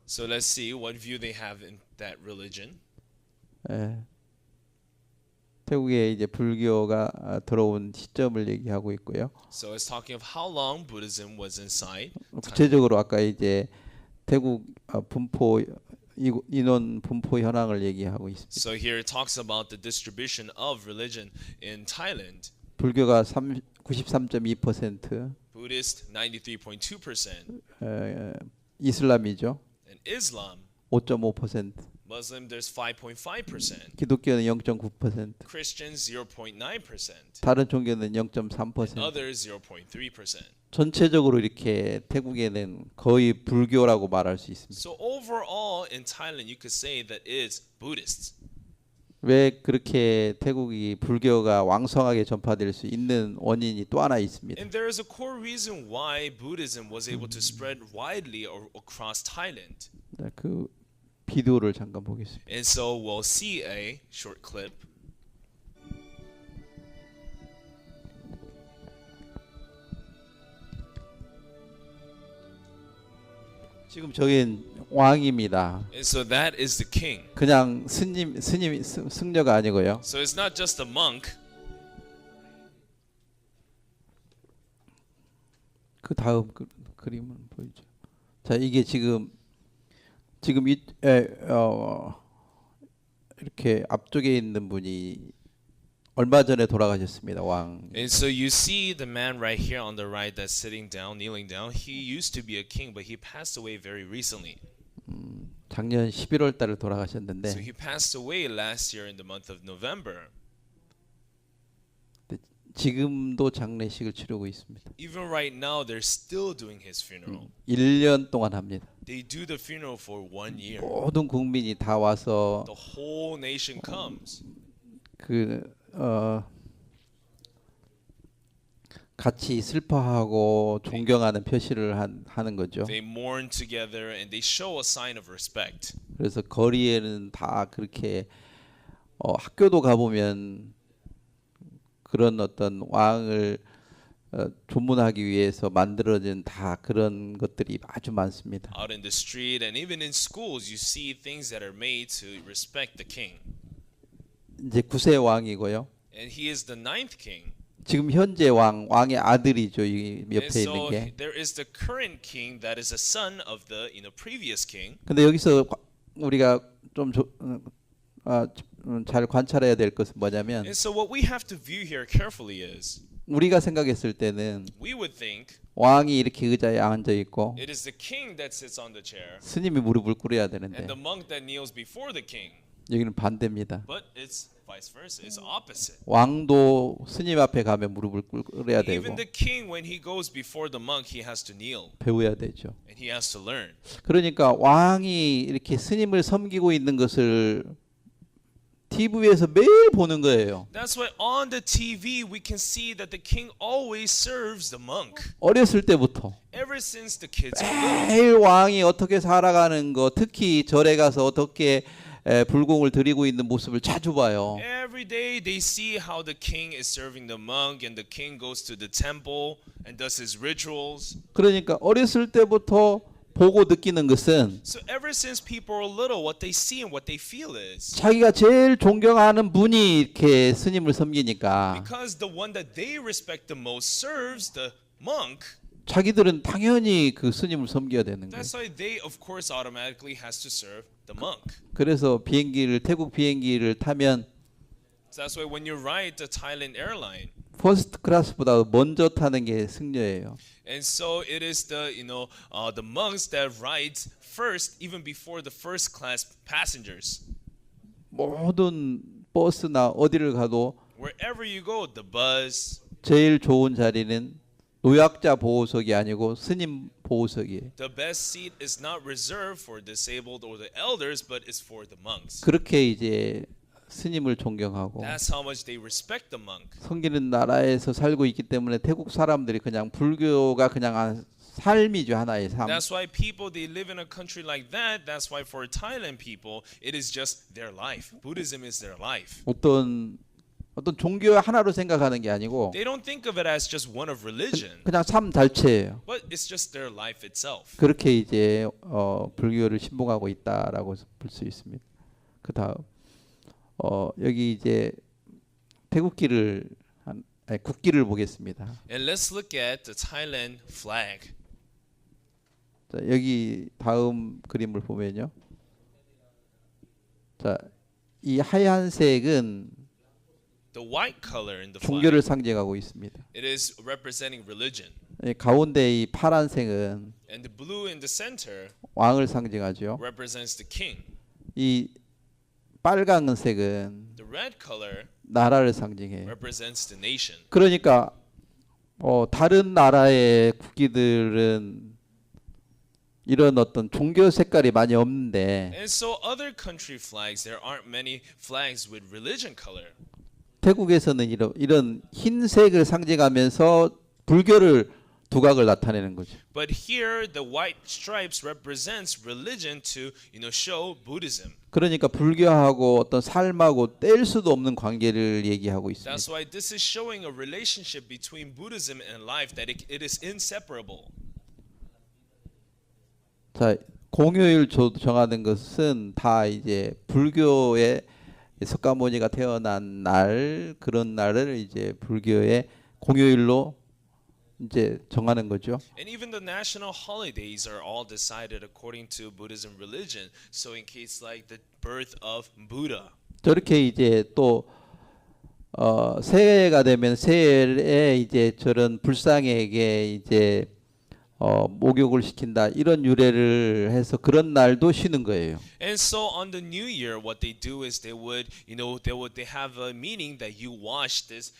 So let's see what view they have in that religion. 태국에 이제 불교가 들어온 시점을 얘기하고 있고요. So it's talking of how long Buddhism was inside. 구체적으로 아까 이제 태국 분포 인원 분포 현황을 얘기하고 있습니다. So here it talks about the distribution of religion in Thailand. 불교가 93.2%, Buddhist 93.2%, 이슬람이죠. and Islam, 5.5%, Muslim there's 5.5%, 기독교는 0.9%, Christians 0.9%, 다른 종교는 0.3%. others 0.3%. 전체적으로 이렇게 태국에는 거의 불교라고 말할 수 있습니다. So overall in Thailand you could say that it's Buddhists. 왜 그렇게 태국이 불교가 왕성하게 전파될 수 있는 원인이 또 하나 있습니다. And there is a core reason why Buddhism was able to spread widely across Thailand. 그 비디오를 잠깐 보겠습니다. And so we'll see a short clip. 지금 저긴 왕입니다. And so that is the king. 그냥 승려가 아니고요. So it's not just a monk. 그 다음 그림을 보이죠. 자, 이게 지금 이렇게 앞쪽에 있는 분이 얼마 전에 돌아가셨습니다. 왕. And so you see the man right here on the right that's sitting down, kneeling down. He used to be a king, but he passed away very recently. 작년 11월 달에 So 돌아가셨는데 he passed away last year in the month of November. 지금도 장례식을 치르고 있습니다. Even right now, they're still doing his funeral. 1년 동안 합니다. They do the funeral for 1 year. 모든 국민이 다 와서 The whole nation comes. 같이 슬퍼하고 존경하는 표시를 하는 거죠. They mourn together and they show a sign of respect. 그래서 거리에는 다 그렇게 학교도 가보면 그런 어떤 왕을 조문하기 위해서 만들어진 다 그런 것들이 아주 많습니다. Out in the street and even in schools, you see things that are made to respect the king. 이제 9세 왕이고요. And he is the 9th king. 지금 현재 왕의 아들이죠. 이 And 옆에 so 있는 게. there is the current king that is a son of the previous king. 근데 여기서 우리가 좀 잘 관찰해야 될 것은 뭐냐면 And so what we have to view here carefully is 우리가 생각했을 때는 we would think 왕이 이렇게 의자에 앉아 있고 it is the king that sits on the chair 스님이 무릎을 꿇어야 and 되는데 the monk that kneels before the king. 여기는 반대입니다. But it's vice versa. It's opposite. 왕도 스님 앞에 가면 무릎을 꿇어야 되고 Even the king, when he goes before the monk, he has to kneel 배워야 되죠. and he has to learn. 그러니까 왕이 이렇게 스님을 섬기고 있는 것을 TV에서 매일 보는 거예요. That's why on the TV we can see that the king always serves the monk. 어렸을 때부터 Ever since the kids were little. 매일 왕이 어떻게 살아가는 거, 특히 절에 가서 어떻게 불공을 드리고 있는 모습을 자주 봐요. Every day they see how the king is serving the monk and the king goes to the temple and does his rituals. 그러니까 어렸을 때부터 보고 느끼는 것은 So ever since people were little, what they see and what they feel is 자기가 제일 존경하는 분이 이렇게 스님을 섬기니까 because the one that they respect the most serves the monk. 자기들은 당연히 그 스님을 섬겨야 되는 거예요. That's why they, of course, automatically has to serve the monk. 그래서 태국 비행기를 타면 So that's why when you ride the Thailand airline, 퍼스트 클래스보다 먼저 타는 게 승려예요. and so it is the the monks that rides first, even before the first class passengers. 모든 버스나 어디를 가도 Wherever you go, the bus, 제일 좋은 자리는 노약자 보호석이 아니고 스님 보호석이에요. the best seat is not reserved for disabled or the elders, but is for the monks. 그렇게 이제 스님을 존경하고 That's how much they respect the monk. 섬기는 나라에서 살고 있기 때문에 태국 사람들이 그냥 불교가 그냥 삶이죠, 하나의 삶. That's why people they live in a country like that. That's why for Thailand people, it is just their life. Buddhism is their life. 어떤 종교 하나로 생각하는 게 아니고 They don't think of it as just one of religion, 그냥 삶 자체예요. but it's just their life itself. 그렇게 이제 불교를 신봉하고 있다라고 볼 수 있습니다. 그 다음 여기 이제 태국기를 국기를 보겠습니다. And let's look at the Thailand flag. 자, 여기 다음 그림을 보면요. 자, 이 하얀색은 The white color in the 종교를 flag, 상징하고 있습니다. it is representing religion. 가운데 이 파란색은 And the blue in the center 왕을 상징하죠. represents the king. 이 빨간색은 The red color 나라를 상징해요. represents the nation. 그러니까 다른 나라의 국기들은 이런 어떤 종교 색깔이 많이 없는데 And so other country flags, there aren't many flags with religion color. 태국에서는 이런 흰색을 상징하면서 불교를 두각을 나타내는 거죠. But here the white stripes represents religion to, show Buddhism. 그러니까 불교하고 어떤 삶하고 뗄 수도 없는 관계를 얘기하고 있습니다. That's why this is showing a relationship between Buddhism and life, that it is inseparable. 자, 공휴일 정하는 것은 다 이제 불교의 석가모니가 태어난 날, 그런 날을 이제 불교의 공휴일로 이제 정하는 거죠. And even the national holidays are all decided according to Buddhism religion. So in case like the birth of Buddha. 저렇게 이제 또 새해가 되면 새해에 이제 저런 불상에게 이제 목욕을 시킨다, 이런 유래를 해서 그런 날도 쉬는 거예요. And so on the new year, what they do is they have a meaning that you wash this,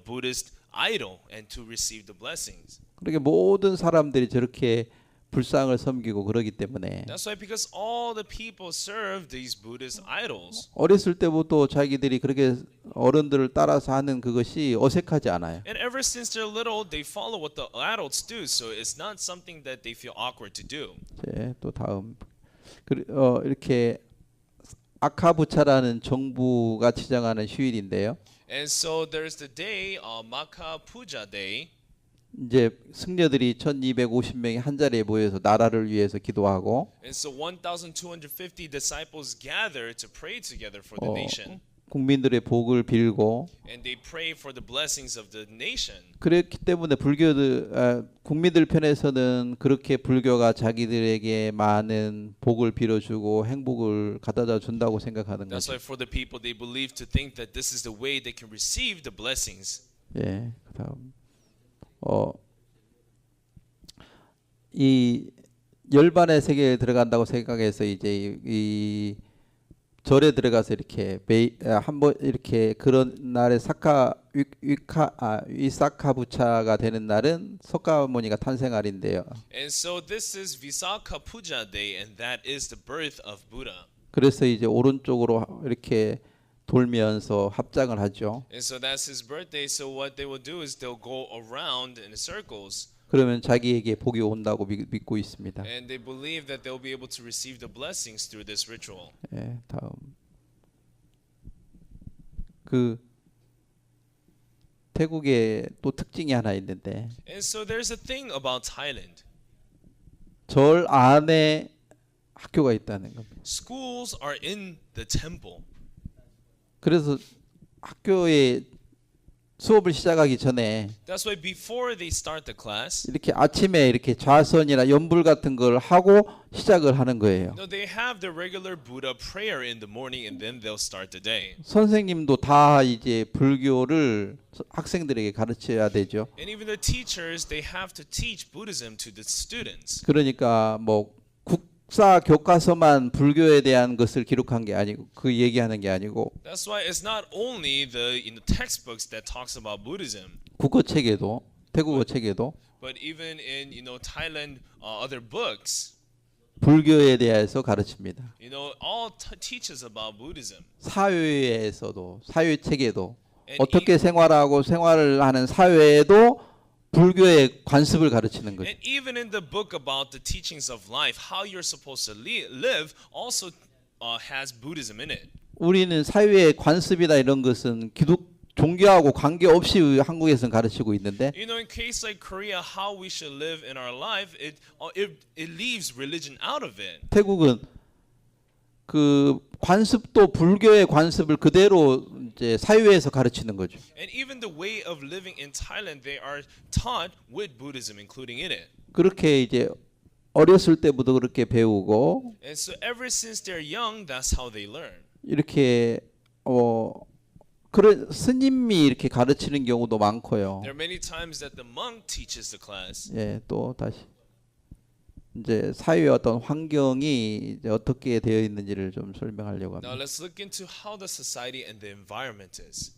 Buddhist idol and to receive the blessings. 그렇게 모든 사람들이 저렇게 불상을 섬기고 그러기 때문에 That's why because all the people serve these Buddhist idols. 어렸을 때부터 자기들이 그렇게 어른들을 따라서 하는 그것이 어색하지 않아요. And ever since they're little, they follow what the adults do. So it's not something that they feel awkward to do. 이제 또 다음 이렇게 아카부차라는 정부가 지정하는 휴일인데요. And so there's the day, Maka Puja Day. 이제 승려들이 1250명이 한 자리에 모여서 나라를 위해서 기도하고 And so 1,250 disciples gather to pray together for the nation. 국민들의 복을 빌고 And they pray for the blessings of the nation. 그렇기 때문에 국민들 편에서는 그렇게 불교가 자기들에게 많은 복을 빌어주고 행복을 갖다다 준다고 생각하는 That's 거죠. why for the people they believe to think that this is the way they can receive the blessings. 예, 그다음 이 열반의 세계에 들어간다고 생각해서 이제 이 절에 들어가서 이렇게 한번 이렇게 그런 날에 위사카부차가 되는 날은 석가모니가 탄생할인데요. And so this is Visakha Puja Day, and that is the birth of Buddha. 그래서 이제 오른쪽으로 이렇게 돌면서 합장을 하죠. And so that's his birthday. So what they will do is they'll go around in circles, 그러면 자기에게 복이 온다고 믿고 있습니다. and they believe that they'll be able to receive the blessings through this ritual. 예, 다음 그 태국에 또 특징이 하나 있는데 And so there's a thing about Thailand. 절 안에 학교가 있다는 겁니다. Schools are in the temple. 그래서 학교에 수업을 시작하기 전에 That's why before they start the class, 이렇게 아침에 이렇게 좌선이나 연불 같은 걸 하고 시작을 하는 거예요. no, they have the regular Buddha prayer in the morning, and then they'll start the day. 선생님도 다 이제 불교를 학생들에게 가르쳐야 되죠. And even the teachers, they have to teach Buddhism to the students. 그러니까 뭐 국사 교과서만 불교에 대한 것을 기록한 게 아니고 그 얘기하는 게 아니고 That's why it's not only the textbooks that talks about Buddhism, 국어 책에도 태국어 책에도 but even in Thailand other books, 불교에 대해서 가르칩니다. all teaches about Buddhism. 사회에서도 사회 책에도 And 어떻게 생활하고 생활을 하는 사회에도 불교의 관습을 가르치는 거죠. And even in the book about the teachings of life, how you're supposed to live, also has Buddhism in it. 우리는 사회의 관습이나 이런 것은 종교하고 관계없이 한국에서는 가르치고 있는데 In case like Korea, how we should live in our life, it leaves religion out of it. 태국은 그 관습도 불교의 관습을 그대로 이제 사유에서 가르치는 거죠. And even the way of living in Thailand, they are taught with Buddhism including in it. 그렇게 이제 어렸을 때부터 그렇게 배우고 And so ever since they're young, that's how they learn. 이렇게 그런 스님이 이렇게 가르치는 경우도 많고요. There are many times that the monk teaches the class. 예, 또 다시 이제 사회의 어떤 환경이 이제 어떻게 되어 있는지를 좀 설명하려고 Now 합니다. let's look into how the society and the environment is.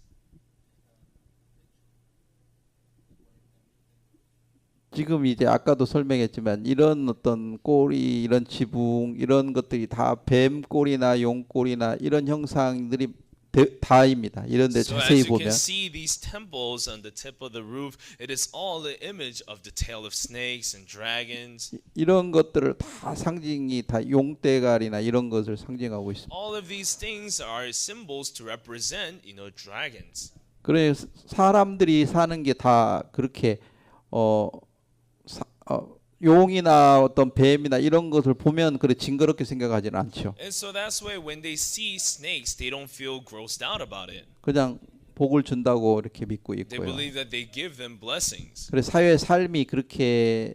지금 이제 아까도 설명했지만 이런 어떤 꼬리, 이런 지붕, 이런 것들이 다 뱀 꼬리나 용 꼬리나 이런 형상들이 다입니다. 이런데 So 자세히 as you 보면 can see these temples on the tip of the roof, it is all the image of the tail of snakes and dragons. 이런 것들을 다 상징이 다 용대갈이나 이런 것을 상징하고 있습니다. All of these things are symbols to represent, dragons. 그래서 사람들이 사는 게 다 그렇게 용이나 어떤 뱀이나 이런 것을 보면 그래 징그럽게 생각하지는 않죠. And so that's why when they see snakes, they don't feel grossed out about it. 그냥 복을 준다고 이렇게 믿고 They 있고요. believe that they give them blessings. 그래서 사회의 삶이 그렇게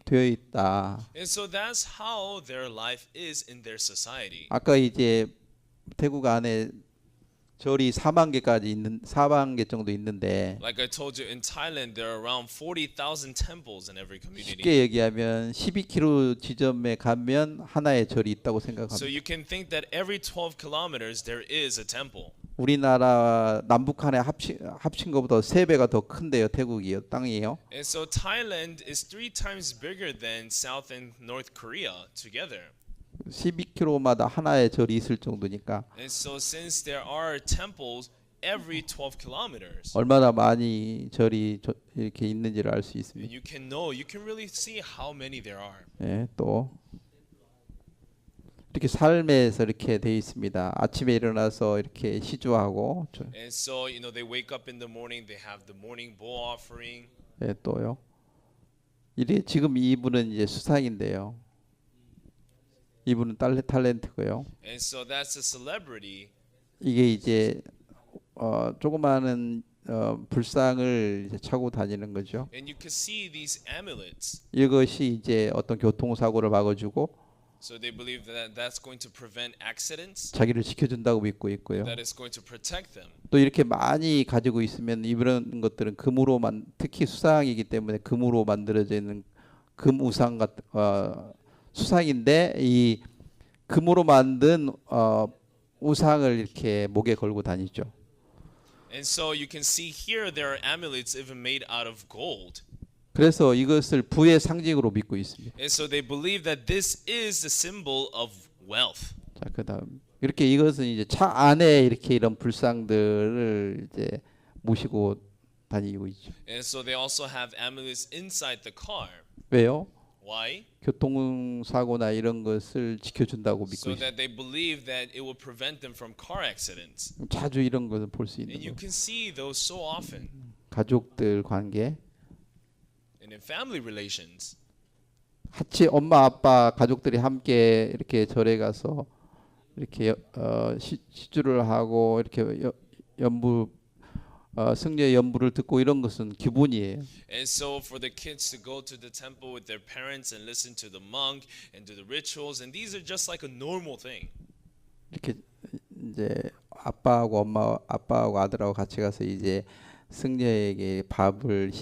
되어 있다. And so that's how their life is in their society. 아까 이제 태국 안에 절이 4만 개 정도 있는데 Like I told you, in Thailand, there are around 40,000 temples in every community. 쉽게 얘기하면 12km 지점에 가면 하나의 절이 있다고 So 생각합니다. you can think that every 12 kilometers there is a temple. 우리나라 남북한에 합친 것보다 3배가 더 큰데요. 태국이요. 땅이요. And so Thailand is 3 times bigger than South and North Korea together. 12km마다 하나의 절이 있을 정도니까 And so since there are temples every 12 kilometers, 얼마나 많이 절이 이렇게 있는지를 알 수 있습니다. you can really see how many there are. 예, 또 이렇게 삶에서 이렇게 돼 있습니다. 아침에 일어나서 이렇게 시주하고 And so, they wake up in the morning, they have the morning bowl offering. 예, 또요. 이게 지금 이분은 이제 수상인데요. 이분은 탤런트고요. And so that's a celebrity. 이게 이제 조그마한 불상을 이제 차고 다니는 거죠. And you can see these amulets. 이것이 이제 어떤 교통사고를 막아주고 So they believe that that's going to prevent accidents, 자기를 지켜준다고 믿고 있고요. that is going to protect them. 또 이렇게 많이 가지고 있으면 이런 것들은 금으로 특히 수상이기 때문에 금으로 만들어져 있는 금 우상 같은 수상인데 이 금으로 만든 우상을 이렇게 목에 걸고 다니죠. And so you can see here there are amulets even made out of gold. 그래서 이것을 부의 상징으로 믿고 있습니다. And so they believe that this is the symbol of wealth. 자, 그다음 이렇게 이것은 이제 차 안에 이렇게 이런 불상들을 이제 모시고 다니고 있죠. And so they also have amulets inside the car. 왜요? Why? 교통사고나 이런 것을 지켜준다고 믿고 So 있어요. that they believe that it will prevent them from car accidents. 자주 이런 것을 볼 수 And 있는 you 거. can see those so often. 가족들 관계, And in family relations. 같이 엄마 아빠 가족들이 함께 이렇게 절에 가서 이렇게 시주를 하고 이렇게 연부 승려의 연부를 듣고 이런 것은 기본이에요. And so for the kids to go to the temple with their parents and listen to the monk and do the rituals, and these are just like a normal thing. 이렇게 이제 아빠하고 아들하고 같이 가서 이제 승려에게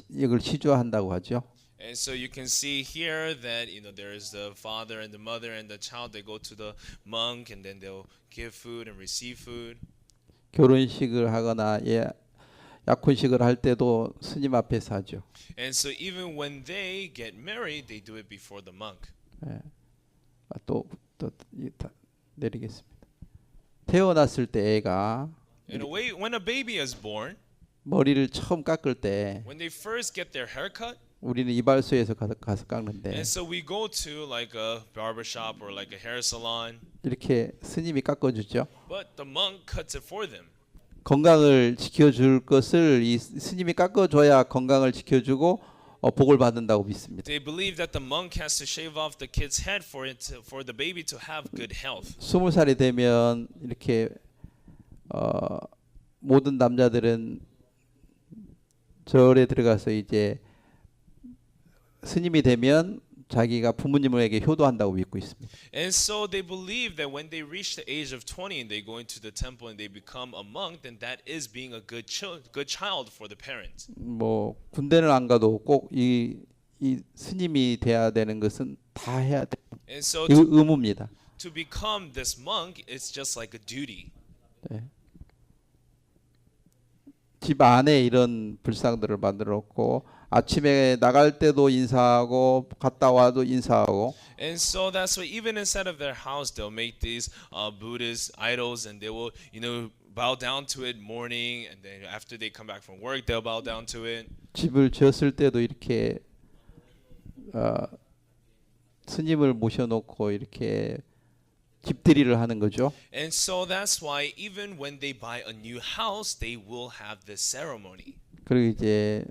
이걸 시주한다고 하죠. And so you can see here that there is the father and the mother and the child. They go to the monk and then they'll give food and receive food. 결혼식을 하거나 약혼식을 할 때도 스님 앞에서 하죠. And so even when they get married, they do it before the monk. 또 내리겠습니다. 태어났을 때 애가 In a way, when a baby is born, 머리를 처음 깎을 때 when they first get their haircut, 우리는 이발소에서 가서 깎는데 and so we go to like a barber shop or like a hair salon, 이렇게 스님이 깎아주죠. but the monk cuts it for them. 건강을 지켜줄 것을 이 스님이 깎아줘야 건강을 지켜주고 복을 받는다고 믿습니다. They believe that the monk has to shave off the kid's head for the baby to have good health. 20살이 되면 이렇게 모든 남자들은 절에 들어가서 이제 스님이 되면 자기가 부모님에게 효도한다고 믿고 있습니다. And so they believe that when they reach the age of 20 and they go into the temple and they become a monk, then that is being a good child for the parents. 뭐 군대는 안 가도 꼭 이 스님이 돼야 되는 것은 다 해야 돼. And so 이거 의무입니다. to become this monk, it's just like a duty. 네. 집 안에 이런 불상들을 만들어 놓고 아침에 나갈 때도 인사하고 갔다 와도 인사하고. And so that's why even inside of their house, they'll make these Buddhist idols, and they will, bow down to it morning, and then after they come back from work, they'll bow down to it. 집을 지었을 때도 이렇게 스님을 모셔놓고 이렇게 집들이를 하는 거죠. And so that's why even when they buy a new house, they will have this ceremony. 그리고 이제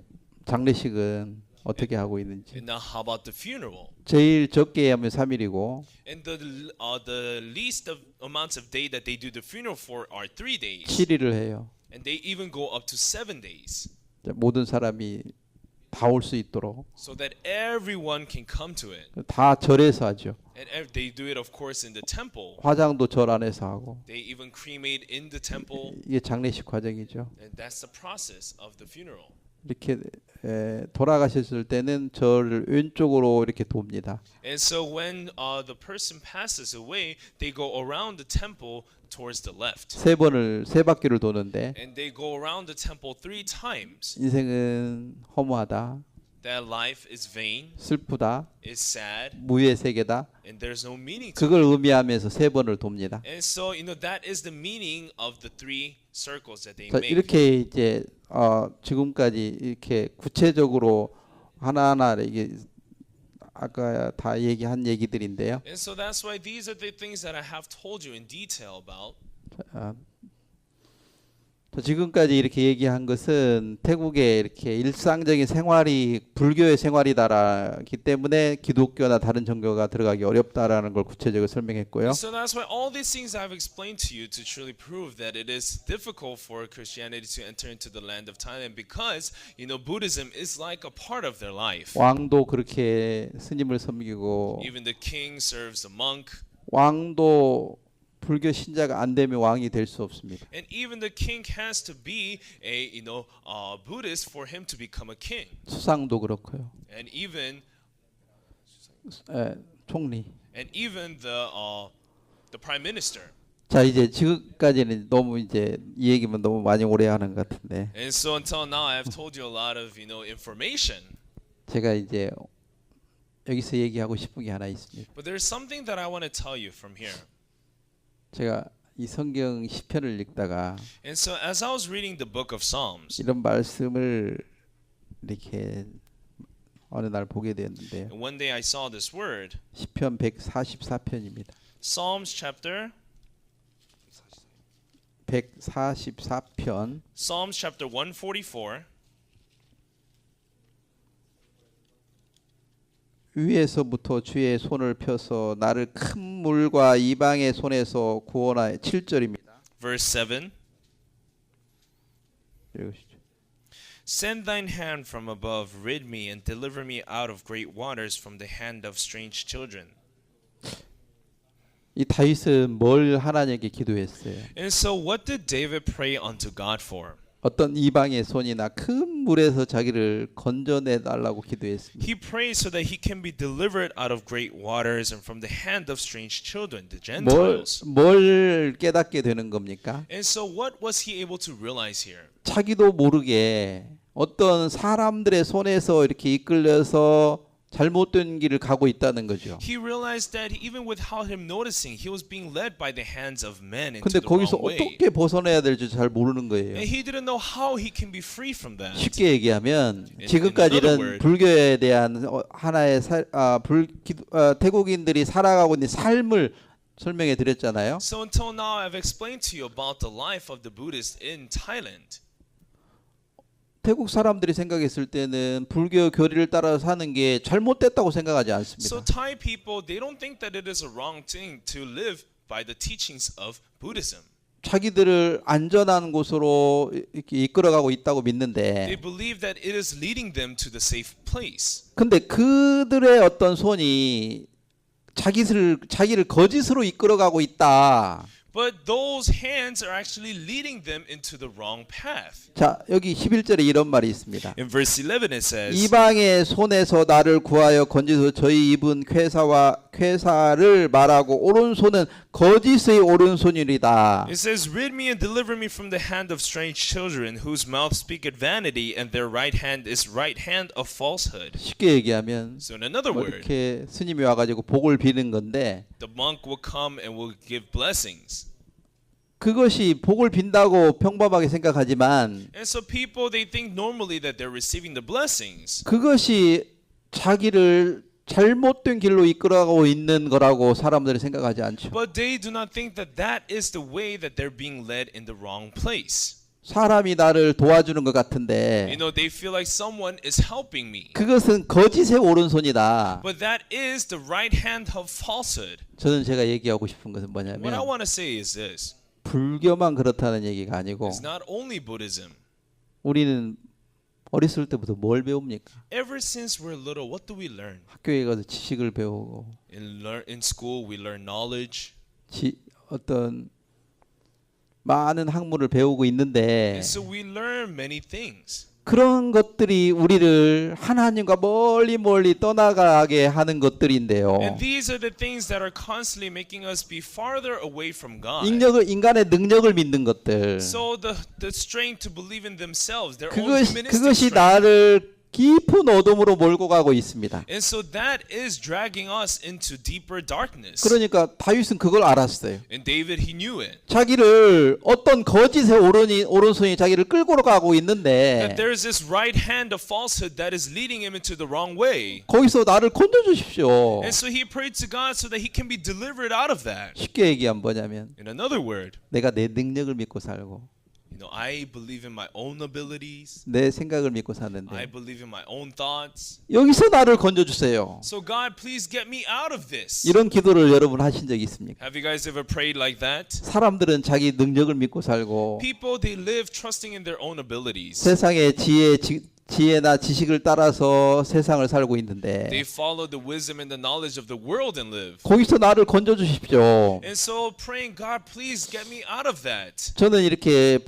장례식은 어떻게 하고 있는지. And now how about the funeral? 제일 적게 하면 3일이고 And the least of amounts of day that they do the funeral for are 3 days. 7일을 해요. And they even go up to 7 days. 모든 사람이 다 올 수 있도록 So that everyone can come to it. 다 절에서 하죠. And they do it, of course, in the temple. 화장도 절 안에서 하고. They even cremate in the temple. 이게 장례식 과정이죠. And that's the process of the funeral. 이렇게 돌아가셨을 때는 절을 왼쪽으로 이렇게 돕니다. And so when the person passes away, they go around the temple towards the left. 세 바퀴를 도는데 And they go around the temple 3 times. 인생은 허무하다, That life is vain, 슬프다, is sad, 무의 세계다. and there's no meaning to it. 그걸 의미하면서 3번을 돕니다. And so, that is the meaning of the 3 circles that they 자, make. 이렇게 이제 지금까지 이렇게 구체적으로 하나하나 이게 아까 다 얘기한 얘기들인데요. And so that's why these are the things that I have told you in detail about. 지금까지 이렇게 얘기한 것은 태국의 이렇게 일상적인 생활이 불교의 생활이다라기 때문에 기독교나 다른 종교가 들어가기 어렵다라는 걸 구체적으로 설명했고요. So that's why all these things I've explained to you to truly prove that it is difficult for Christianity to enter into the land of Thailand because Buddhism is like a part of their life. 왕도 그렇게 스님을 섬기고 Even the king serves the monk. 왕도 불교 신자가 안 되면 왕이 될 수 없습니다. And even the king has to be a Buddhist for him to become a king. 수상도 그렇고요. And even 총리. And even the prime minister. 자, 이제 지금까지는 너무 이제 이 얘기만 너무 많이 오래 하는 것 같은데. And so until now I've told you a lot of information. 제가 이제 여기서 얘기하고 싶은 게 하나 있습니다. But there's something that I want to tell you from here. 제가 이 성경 시편을 읽다가 And so as I was reading the book of Psalms, 이런 말씀을 이렇게 어느 날 보게 되었는데요. and one day I saw this word, 시편 144편입니다. Psalms chapter 144편 Psalms chapter 144. 위에서부터 주의 손을 펴서 나를 큰 물과 이방의 손에서 구원하여 7절입니다. Verse 7. 읽으시죠. Send thine hand from above, rid me, and deliver me out of great waters from the hand of strange children. 이 다윗은 뭘 하나님께 기도했어요? And so what did David pray unto God for? 어떤 이방의 손이나 큰 물에서 자기를 건져내 달라고 기도했습니다. He prays so that he can be delivered out of great waters and from the hand of strange children, the Gentiles. 뭘 깨닫게 되는 겁니까? And so what was he able to realize here? 자기도 모르게 어떤 사람들의 손에서 이렇게 이끌려서 잘못된 길을 가고 있다는 거죠. He realized that even without him noticing, he was being led by the hands of men into 근데 the 거기서 wrong way. 어떻게 벗어나야 될지 잘 모르는 거예요. And he didn't know how he can be free from that. 쉽게 얘기하면 in 지금까지는 other word, 불교에 대한 하나의 태국인들이 살아가고 있는 삶을 설명해 드렸잖아요. So until now, I've explained to you about the life of the Buddhists in Thailand. 태국 사람들이 생각했을 때는 불교 교리를 따라 사는 게 잘못됐다고 생각하지 So 않습니다. Thai people, they don't think that it is a wrong thing to live by the teachings of Buddhism. 자기들을 안전한 곳으로 이렇게 이끌어가고 있다고 They 믿는데, believe that it is leading them to the safe place. 근데 그들의 어떤 손이 자기를 거짓으로 이끌어가고 있다. But those hands are actually leading them into the wrong path. 자, 여기 11절에 이런 말이 있습니다. In verse 11 it says, 이방의 손에서 나를 구하여 건지소 저희 입은 쾌사를 말하고 오른손은 거짓의 오른손이리다. it says, Rid me and deliver me from the hand of strange children, whose mouth speaketh vanity, and their right hand is right hand of falsehood. 쉽게 얘기하면 So in another 뭐 word, 이렇게 스님이 와가지고 복을 비는 건데, the monk will come and will give blessings. 그것이 복을 빈다고 평범하게 생각하지만 And so people, they think normally that they're receiving the blessings. 그것이 자기를 잘못된 길로 이끌어가고 있는 거라고 사람들이 생각하지 않죠. But they do not think that that is the way that they're being led in the wrong place. 사람이 나를 도와주는 것 You 같은데 know, they feel like someone is helping me. 그것은 거짓의 오른손이다. But that is the right hand of falsehood. 저는 제가 얘기하고 싶은 것은 What I 뭐냐면 want to say is this. 불교만 그렇다는 얘기가 아니고 It's not only Buddhism. 우리는 어렸을 때부터 뭘 배웁니까? Ever since we're little, what do we learn? 학교에 가서 지식을 배우고 In school, we learn knowledge. 어떤 많은 학문을 배우고 있는데 And so we learn many things. 그런 것들이 우리를 하나님과 멀리 떠나가게 하는 것들인데요. And these are the things that are constantly making us be farther away from God. 인간의 능력을 믿는 것들. So the strength to believe in themselves, their own humanistic 그것이 strength. 나를 깊은 어둠으로 몰고 가고 있습니다. And so that is dragging us into deeper darkness. 그러니까 다윗은 그걸 알았어요. And David, he knew it. 자기를 어떤 거짓의 오른손이 자기를 끌고 가고 That 있는데 there is this right hand of falsehood that is leading him into the wrong way. 거기서 나를 건져 주십시오. And so he prayed to God so that he can be delivered out of that. 쉽게 얘기하면 뭐냐면 In another word, 내가 내 능력을 믿고 살고 I believe in my own abilities. 내 생각을 믿고 I 사는데 believe in my own thoughts. 여기서 나를 건져 주세요. So God, please get me out of this. 이런 기도를 여러분 하신 적 있습니까? Have you guys ever prayed like that? 사람들은 자기 능력을 믿고 살고 People, they live trusting in their own abilities. 세상의 지혜나 지식을 따라서 세상을 살고 있는데 They follow the wisdom and the knowledge of the world and live. 거기서 나를 건져 주십시오. And so praying, God, please get me out of that. 저는 이렇게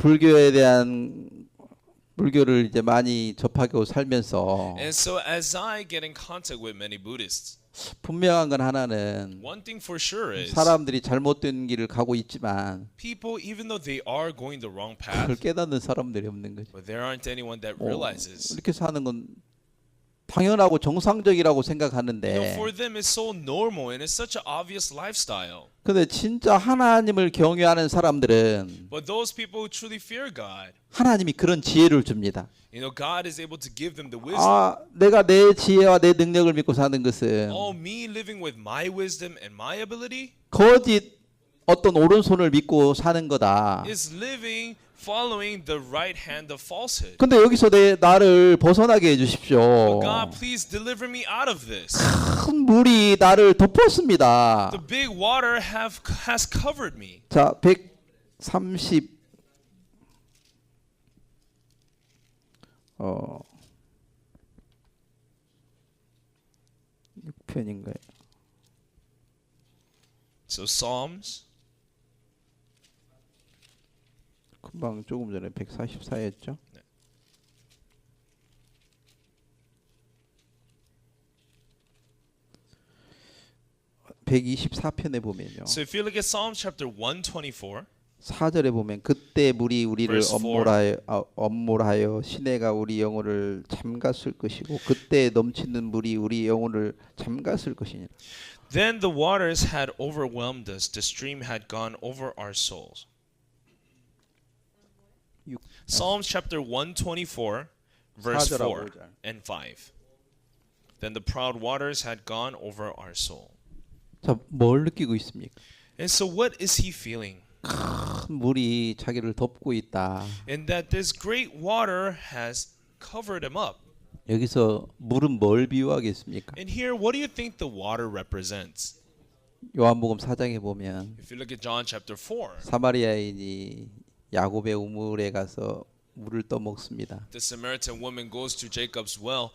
불교를 이제 많이 접하고 살면서 And so as I get in contact with many Buddhists, 분명한 건 하나는 one thing for sure is 사람들이 잘못된 길을 가고 있지만 people, even though they are going the wrong 그걸 path, 깨닫는 사람들이 없는 거죠. but there aren't anyone that realizes 이렇게 사는 건 당연하고 정상적이라고 You know, 생각하는데 for them it's so normal and it's such an obvious lifestyle. 근데 진짜 하나님을 경외하는 사람들은 But those people who truly fear God, 하나님이 그런 지혜를 줍니다. you know, God is able to give them the wisdom. 아, 내가 내 지혜와 내 능력을 믿고 사는 것은 Me living with my wisdom and my ability 거짓 어떤 오른손을 믿고 사는 거다. is living following the right hand of falsehood. 근데 여기서 나를 벗어나게 해주십시오. But God, please deliver me out of this. 큰 물이 나를 덮었습니다. The big water has covered me. 자, 130 6편인가요? So Psalms 금방 조금 전에 144였죠? 네. 124편에 보면요. So if you look at Psalms chapter 124, 4절에 보면 그때 물이 우리를 Verse 4. 엄몰하여 시내가 우리 영혼을 잠갔을 것이고 그때 넘치는 물이 우리 영혼을 잠갔을 것이니라. then the waters had overwhelmed us, the stream had gone over our souls. Psalms chapter 124, verse 4절하고 4 5절. and 5. Then the proud waters had gone over our soul. 자, 뭘 느끼고 있습니까? And so what is he feeling? 큰 물이 자기를 덮고 있다. In that this great water has covered him up. 여기서 물은 뭘 비유하겠습니까? And here, what do you think the water represents? 요한복음 4장에 보면 If you look at John chapter 4, 사마리아인이 야곱의 우물에 가서 물을 떠먹습니다. the Samaritan woman goes to Jacob's well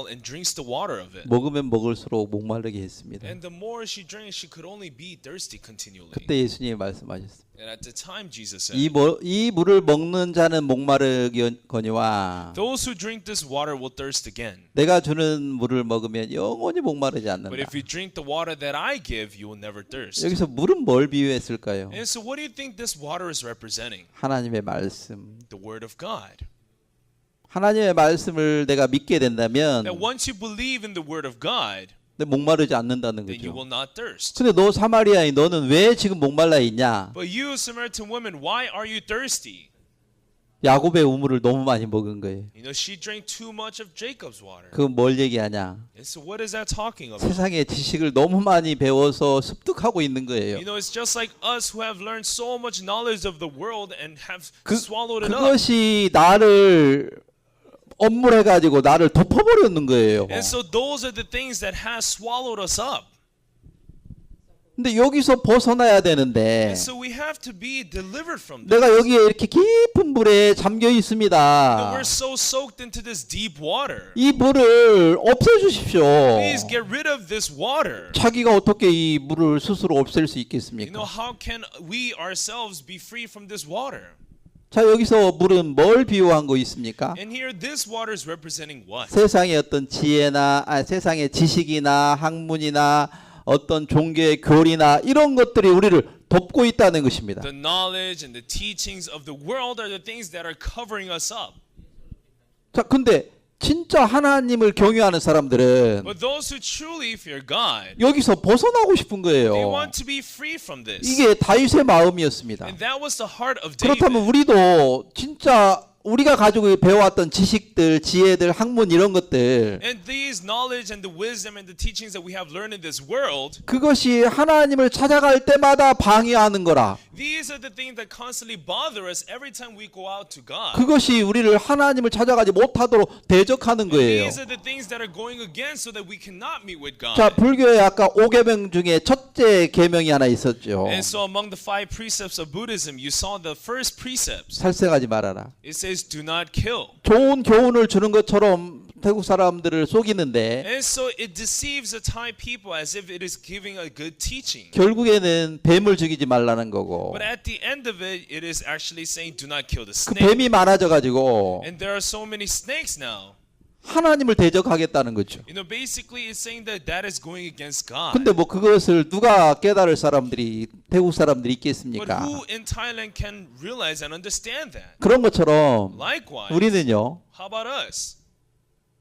and drinks the water of it. 먹으면 먹을수록 목마르게 했습니다. And the more she drank, she could only be thirsty continually. 그때 예수님이 말씀하셨습니다. And at the time, Jesus said, 이 물을 먹는 자는 목마르거니와 those who drink this water will thirst again. 내가 주는 물을 먹으면 영원히 목마르지 But 않는다. if you drink the water that I give, you will never thirst. 여기서 물은 뭘 비유했을까요? And so what do you think this water is representing? 하나님의 말씀. The word of God. 하나님의 말씀을 내가 믿게 된다면 That once you believe in the word of God, 내 목마르지 않는다는 then you 거죠. will not thirst. 근데 너 사마리아인 너는 왜 지금 목말라 있냐? But you, Samaritan woman, why are you thirsty? 야곱의 우물을 너무 많이 먹은 거예요. You know, she drank too much of Jacob's water. 그 뭘 얘기하냐? And so what is that talking about? 세상의 지식을 너무 많이 배워서 습득하고 있는 거예요. You know, it's just like us who have learned so much knowledge of the world and have swallowed it up. 그것이 나를 엄물해가지고 나를 덮어버렸는 거예요. And so those are the things that has swallowed us up. 근데 여기서 벗어나야 되는데 And so we have to be delivered from this. 내가 여기에 이렇게 깊은 물에 잠겨 You know, 있습니다. we're so soaked into this deep water. 이 물을 없애주십시오. Please get rid of this water. 자기가 어떻게 이 물을 스스로 없앨 수 You know, 있겠습니까? how can we ourselves be free from this water? 자, 여기서 물은 뭘 비유한 거 있습니까? And here, this water is representing what? 세상의 어떤 지혜나 세상의 지식이나 학문이나 어떤 종교의 교리나 이런 것들이 우리를 덮고 있다는 것입니다. The knowledge and the teachings of the world are the things that are covering us up. 자, 근데 진짜 하나님을 경외하는 사람들은 But those who truly fear God, 여기서 벗어나고 싶은 they 거예요. want to be free from this. 이게 다윗의 마음이었습니다. And that was the heart of David. 그렇다면 우리도 진짜 우리가 가지고 배워왔던 지식들, 지혜들, 학문 이런 것들 And these knowledge and the wisdom and the teachings that we have learned in this world, 그것이 하나님을 찾아갈 때마다 방해하는 거라. these are the things that constantly bother us every time we go out to God. 그것이 우리를 하나님을 찾아가지 못하도록 대적하는 거예요. These are the things that are going against so that we cannot meet with God. 자, 불교에 아까 5계명 중에 첫째 계명이 하나 있었죠. And so among the 5 precepts of Buddhism, you saw the first precepts. 살생하지 말아라. It says, do not kill. 좋은 교훈을 주는 것처럼 태국 사람들을 속이는데 And so it deceives the Thai people as if it is giving a good teaching. 결국에는 뱀을 죽이지 말라는 거고 But at the end of it, it is actually saying, do not kill the 그 snake. 뱀이 많아져 가지고 And there are so many snakes now. 하나님을 대적하겠다는 거죠. You know, basically it's saying that that is going against God. 근데 뭐 그것을 누가 깨달을 사람들이 태국 사람들이 But 있겠습니까? who in Thailand can realize and understand that? 그런 것처럼 Likewise, 우리는요. how about us?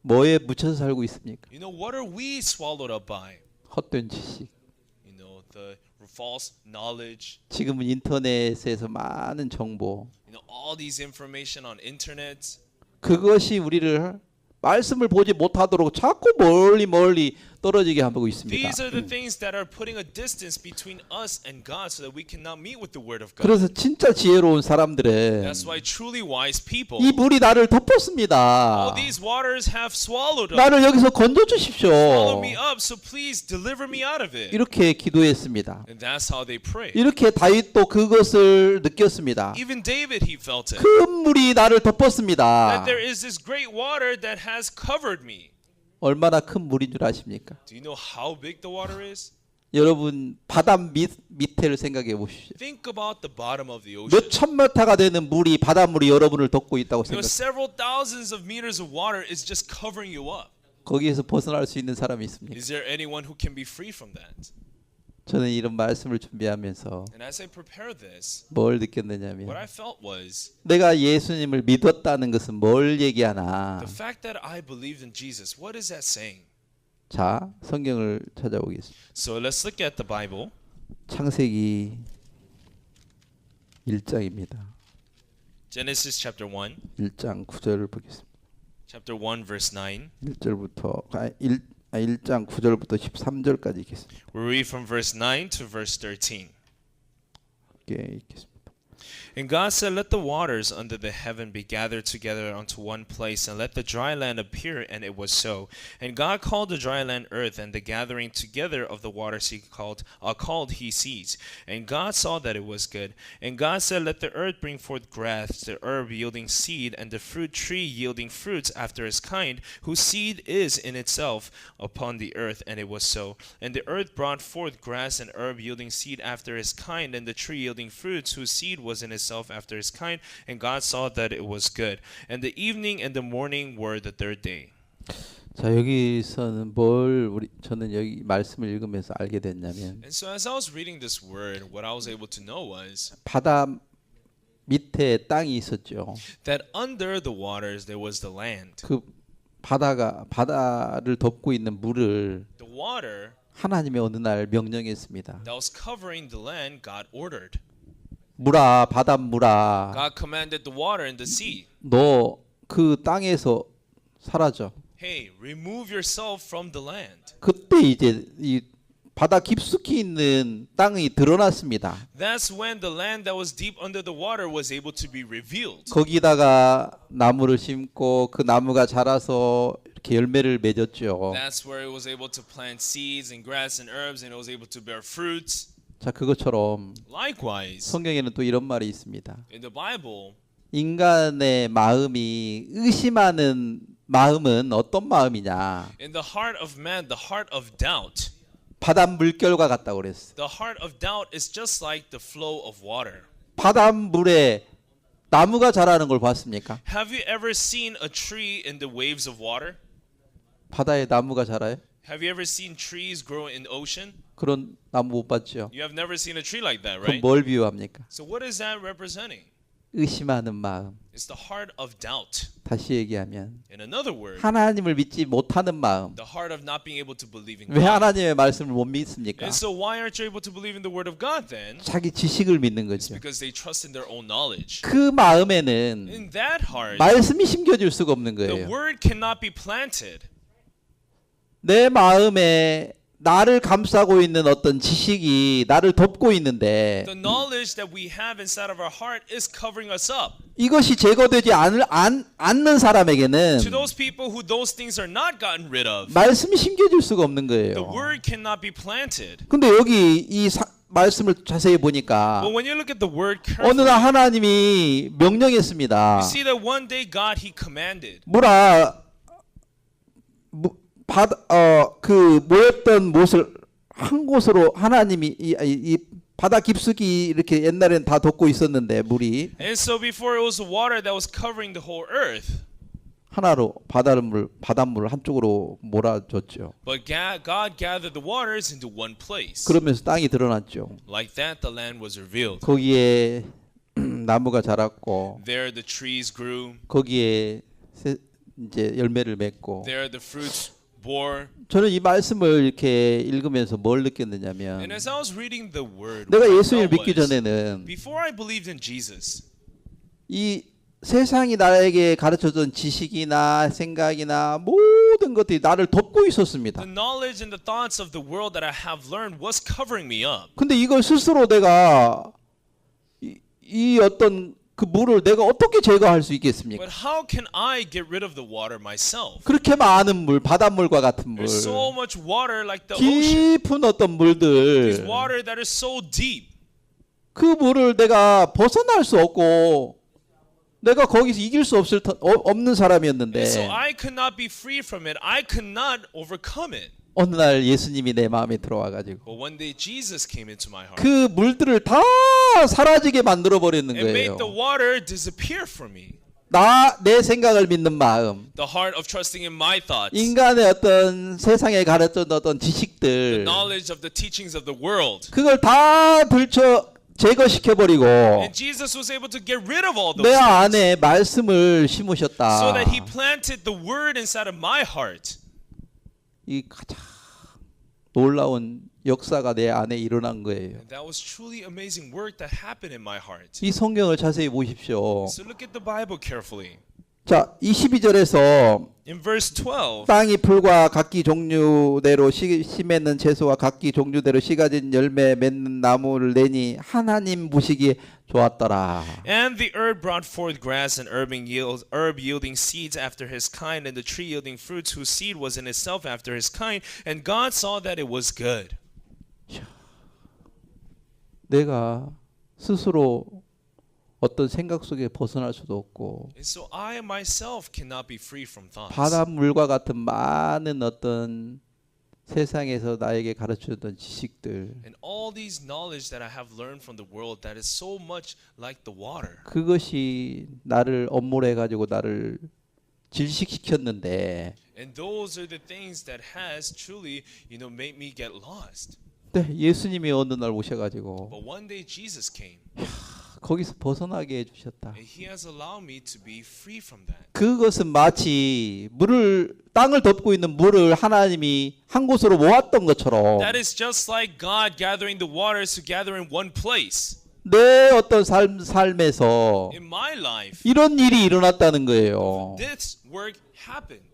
뭐에 묻혀서 살고 있습니까? You know, what are we swallowed up by? 헛된 지식. You know, the false knowledge. 지금은 인터넷에서 많은 정보. You know, all these information on internet. 그것이 우리를 말씀을 보지 못하도록 자꾸 멀리 떨어지게 하고 있습니다. These are the things that are putting a distance between us and God so that we cannot meet with the word of God. 그래서 진짜 지혜로운 사람들은 That's why truly wise people, 이 물이 나를 덮었습니다. all these waters have swallowed up. 나를 여기서 건져 주십시오. Swallow me up, so please deliver me out of it. 이렇게 기도했습니다. And that's how they pray. 이렇게 다윗도 그것을 느꼈습니다. Even David, he felt it. 큰 물이 나를 덮었습니다. That there is this great water that has covered me. 얼마나 큰 물인 줄 아십니까? Do you know how big the water is? 여러분 바다 밑을 생각해 보십시오. Think about the bottom of the ocean. 몇 천미터가 되는 물이 바닷물이 여러분을 덮고 있다고 You know, 생각해요. several thousands of meters of water is just covering you up. 거기에서 벗어날 수 있는 사람이 있습니까? Is there anyone who can be free from that? 저는 이런 말씀을 준비하면서 And as I prepare this, 뭘 what 느꼈느냐면 I felt was 내가 예수님을 믿었다는 것은 뭘 얘기하나. the fact that I believed in Jesus. What is that saying? 자, 성경을 찾아보겠습니다. So let's look at the Bible. 창세기 1장입니다. Genesis chapter 1, 1장 9절을 보겠습니다. chapter 1 verse 9. 1절부터 1장 9절부터 13절까지 읽겠습니다. We read from verse 9 to verse 13. 함께 읽겠습니다. And God said, let the waters under the heaven be gathered together unto one place, and let the dry land appear, and it was so. And God called the dry land earth, and the gathering together of the waters he called he seas. And God saw that it was good. And God said, let the earth bring forth grass, the herb yielding seed, and the fruit tree yielding fruits after his kind, whose seed is in itself upon the earth. And it was so. And the earth brought forth grass and herb yielding seed after his kind, and the tree yielding fruits, whose seed was in itself after his kind. And God saw that it was good. And the evening and the morning were the third day. 자, 여기서는 저는 여기 말씀을 읽으면서 알게 됐냐면 And so as I was reading this word, what I was able to know was 바다 밑에 땅이 있었죠. that under the waters there was the land. 그 바다를 덮고 있는 물을 The water 하나님이 어느 날 명령했습니다. that was covering the land, God ordered. 물아, 바닷물아, God commanded the water in the sea. 너 그 땅에서 사라져. Hey, remove yourself from the land. 그때 이제 이 바다 깊숙이 있는 땅이 드러났습니다. That's when the land that was deep under the water was able to be revealed. 거기다가 나무를 심고 그 나무가 자라서 이렇게 열매를 맺었죠. That's where it was able to plant seeds and grass and herbs, and it was able to bear fruits. 자, 그것처럼 Likewise, 성경에는 또 이런 말이 있습니다. in the Bible, 인간의 마음이 의심하는 마음은 어떤 마음이냐? in the heart of man, the heart of doubt. 바닷 물결과 같다고 그랬어요. The heart of doubt is just like the flow of water. 바닷물에 나무가 자라는 걸 봤습니까? Have you ever seen a tree in the waves of water? 바다에 나무가 자라요? Have you ever seen trees grow in ocean? 그런 나무 못 봤죠. You have never seen a tree like that, 그럼 right? 뭘 비유합니까? So what is that representing? 의심하는 마음. It's the heart of doubt. 다시 얘기하면 In another word, 하나님을 믿지 못하는 마음. the heart of not being able to believe in 왜 God. 하나님의 말씀을 못 믿습니까? And so why aren't you able to believe in the word of God then? 자기 지식을 믿는 거죠. Because they trust in their own knowledge. 그 마음에는 In that heart, 말씀이 심겨질 수가 없는 the 거예요. word cannot be planted. 내 마음에 나를 감싸고 있는 어떤 지식이 나를 덮고 있는데 The knowledge that we have inside of our heart is covering us up. 이것이 제거되지 않는 사람에게는 To those people who those things are not gotten rid of, 말씀이 심겨질 수가 없는 the 거예요. word cannot be planted. 근데 여기 이 말씀을 자세히 보니까 But when you look at the word 어느 carefully, 날 하나님이 명령했습니다. you see that one day God he commanded. 물아, 그 모였던 못을 한 곳으로 하나님이 이 바다 깊숙이 이렇게 옛날엔 다 덮고 있었는데 물이 And so before it was the water that was covering the whole earth, 하나로 바닷물을 한쪽으로 몰아줬죠. but God gathered the waters into one place. 그러면서 땅이 드러났죠. Like that, the land was revealed. 거기에 나무가 자랐고 There the trees grew. 거기에 이제 열매를 맺고. there the fruits bore. 저는 이 말씀을 이렇게 읽으면서 뭘 느꼈느냐면 And as I was reading the word, 내가 what I 예수님을 felt 믿기 was, 전에는 before I believed in Jesus, 이 세상이 나에게 가르쳐준 지식이나 생각이나 모든 것들이 나를 덮고 있었습니다. the knowledge and the thoughts of the world that I have learned was covering me up. 근데 이걸 스스로 내가 이 어떤 그 물을 내가 어떻게 제거할 수 있겠습니까? But how can I get rid of the water myself? 그렇게 많은 물, 바닷물과 같은 물, There's so much water like the ocean. 깊은 어떤 There's 물들, water that is so deep. 그 물을 내가 벗어날 수 없고 내가 거기서 이길 수 없는 And so 사람이었는데 I could not be free from it. I could not overcome it. 어느 날 예수님이 내 마음에 들어와가지고 But one day Jesus came into my heart 그 물들을 다 사라지게 만들어 버리는 and made 거예요. the water disappear from me. 내 생각을 믿는 마음, The heart of trusting in my thoughts, 인간의 어떤 세상에 가르쳤던 어떤 the 지식들, knowledge of the teachings of the world. 그걸 다 제거시켜 버리고 And Jesus was able to get rid of all those 내 things 안에 말씀을 so 심으셨다. that He planted the word inside of my heart. 이 가장 놀라운 역사가 내 안에 일어난 거예요. And that was truly amazing work that happened in my heart. 이 성경을 자세히 보십시오. So look at the Bible carefully. 자, 22절에서 In verse 12, 땅이 풀과 각기 종류대로 심했는 채소와 각기 종류대로 씨가진 열매 맺는 나무를 내니 하나님 보시기에 좋았더라. and the herb brought forth grass and herb yielding seeds after his kind, and the tree yielding fruits whose seed was in itself after his kind. And God saw that it was good. 내가 스스로 어떤 생각 속에 벗어날 수도 없고 And so I myself cannot be free from thoughts. 바닷물과 같은 많은 어떤 세상에서 나에게 가르쳐줬던 지식들 And all these knowledge that I have learned from the world that is so much like the water. 그것이 나를 엄몰해 가지고 나를 질식시켰는데 And those are the things that has truly, made me get lost. 네, 예수님이 어느 날 오셔가지고 But one day Jesus came 거기서 벗어나게 해주셨다. and He has allowed me to be free from that. 그것은 마치 땅을 덮고 있는 물을 하나님이 한 곳으로 모았던 것처럼 That is just like God gathering the waters together in one place. 내 어떤 삶에서 In my life, 이런 일이 일어났다는 거예요. this work happened.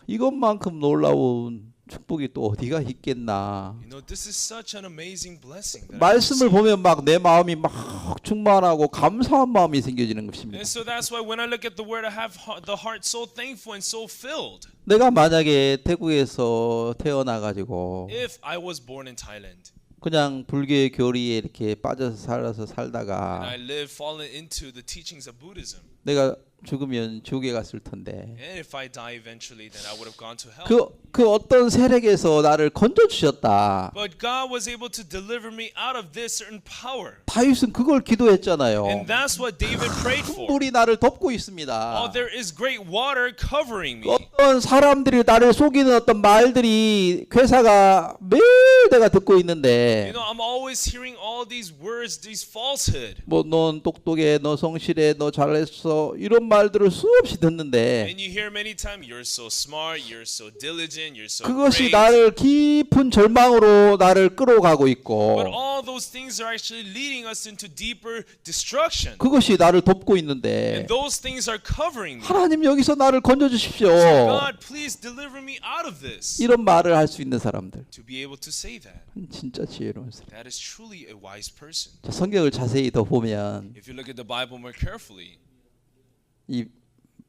이것만큼 놀라운 축복이 또 어디가 있겠나. This is such an amazing blessing. That I 말씀을 receive. 보면 막 내 마음이 막 충만하고 감사한 마음이 생겨지는 것입니다. And so that's why when I look at the word, I have the heart so thankful and so filled. 내가 만약에 태국에서 태어나 가지고 If I was born in Thailand 그냥 불교의 교리에 이렇게 빠져서 살아서 and 살다가 I lived fallen into the teachings of Buddhism, 내가 죽으면 지옥에 갔을 텐데 and if I die eventually, then I would have gone to hell. 그 어떤 세력에서 나를 건져 주셨다. But God was able to deliver me out of this certain power. 다윗은 그걸 기도했잖아요. And that's what David prayed for. 물이 나를 덮고 있습니다. Oh, there is great water covering me. 어떤 사람들이 나를 속이는 어떤 말들이 괴사가 매일 내가 듣고 있는데 I'm always hearing all these words, these falsehood. 뭐 넌 똑똑해, 너 성실해, 너 잘했어 이런 말들을 수없이 듣는데 And you hear many times, you're so smart, you're so diligent, you're so 그것이 great. 나를 깊은 절망으로 나를 끌어가고 있고 But all those things are actually leading us into deeper destruction. 그것이 나를 덮고 있는데 And those things are covering me. 하나님 여기서 나를 건져 주십시오. God, please deliver me out of this. 이런 말을 할 수 있는 사람들 To be able to say that. 진짜 지혜로운 사람. That is truly a wise person. 자, 성경을 자세히 더 보면 If you look at the Bible more carefully. 이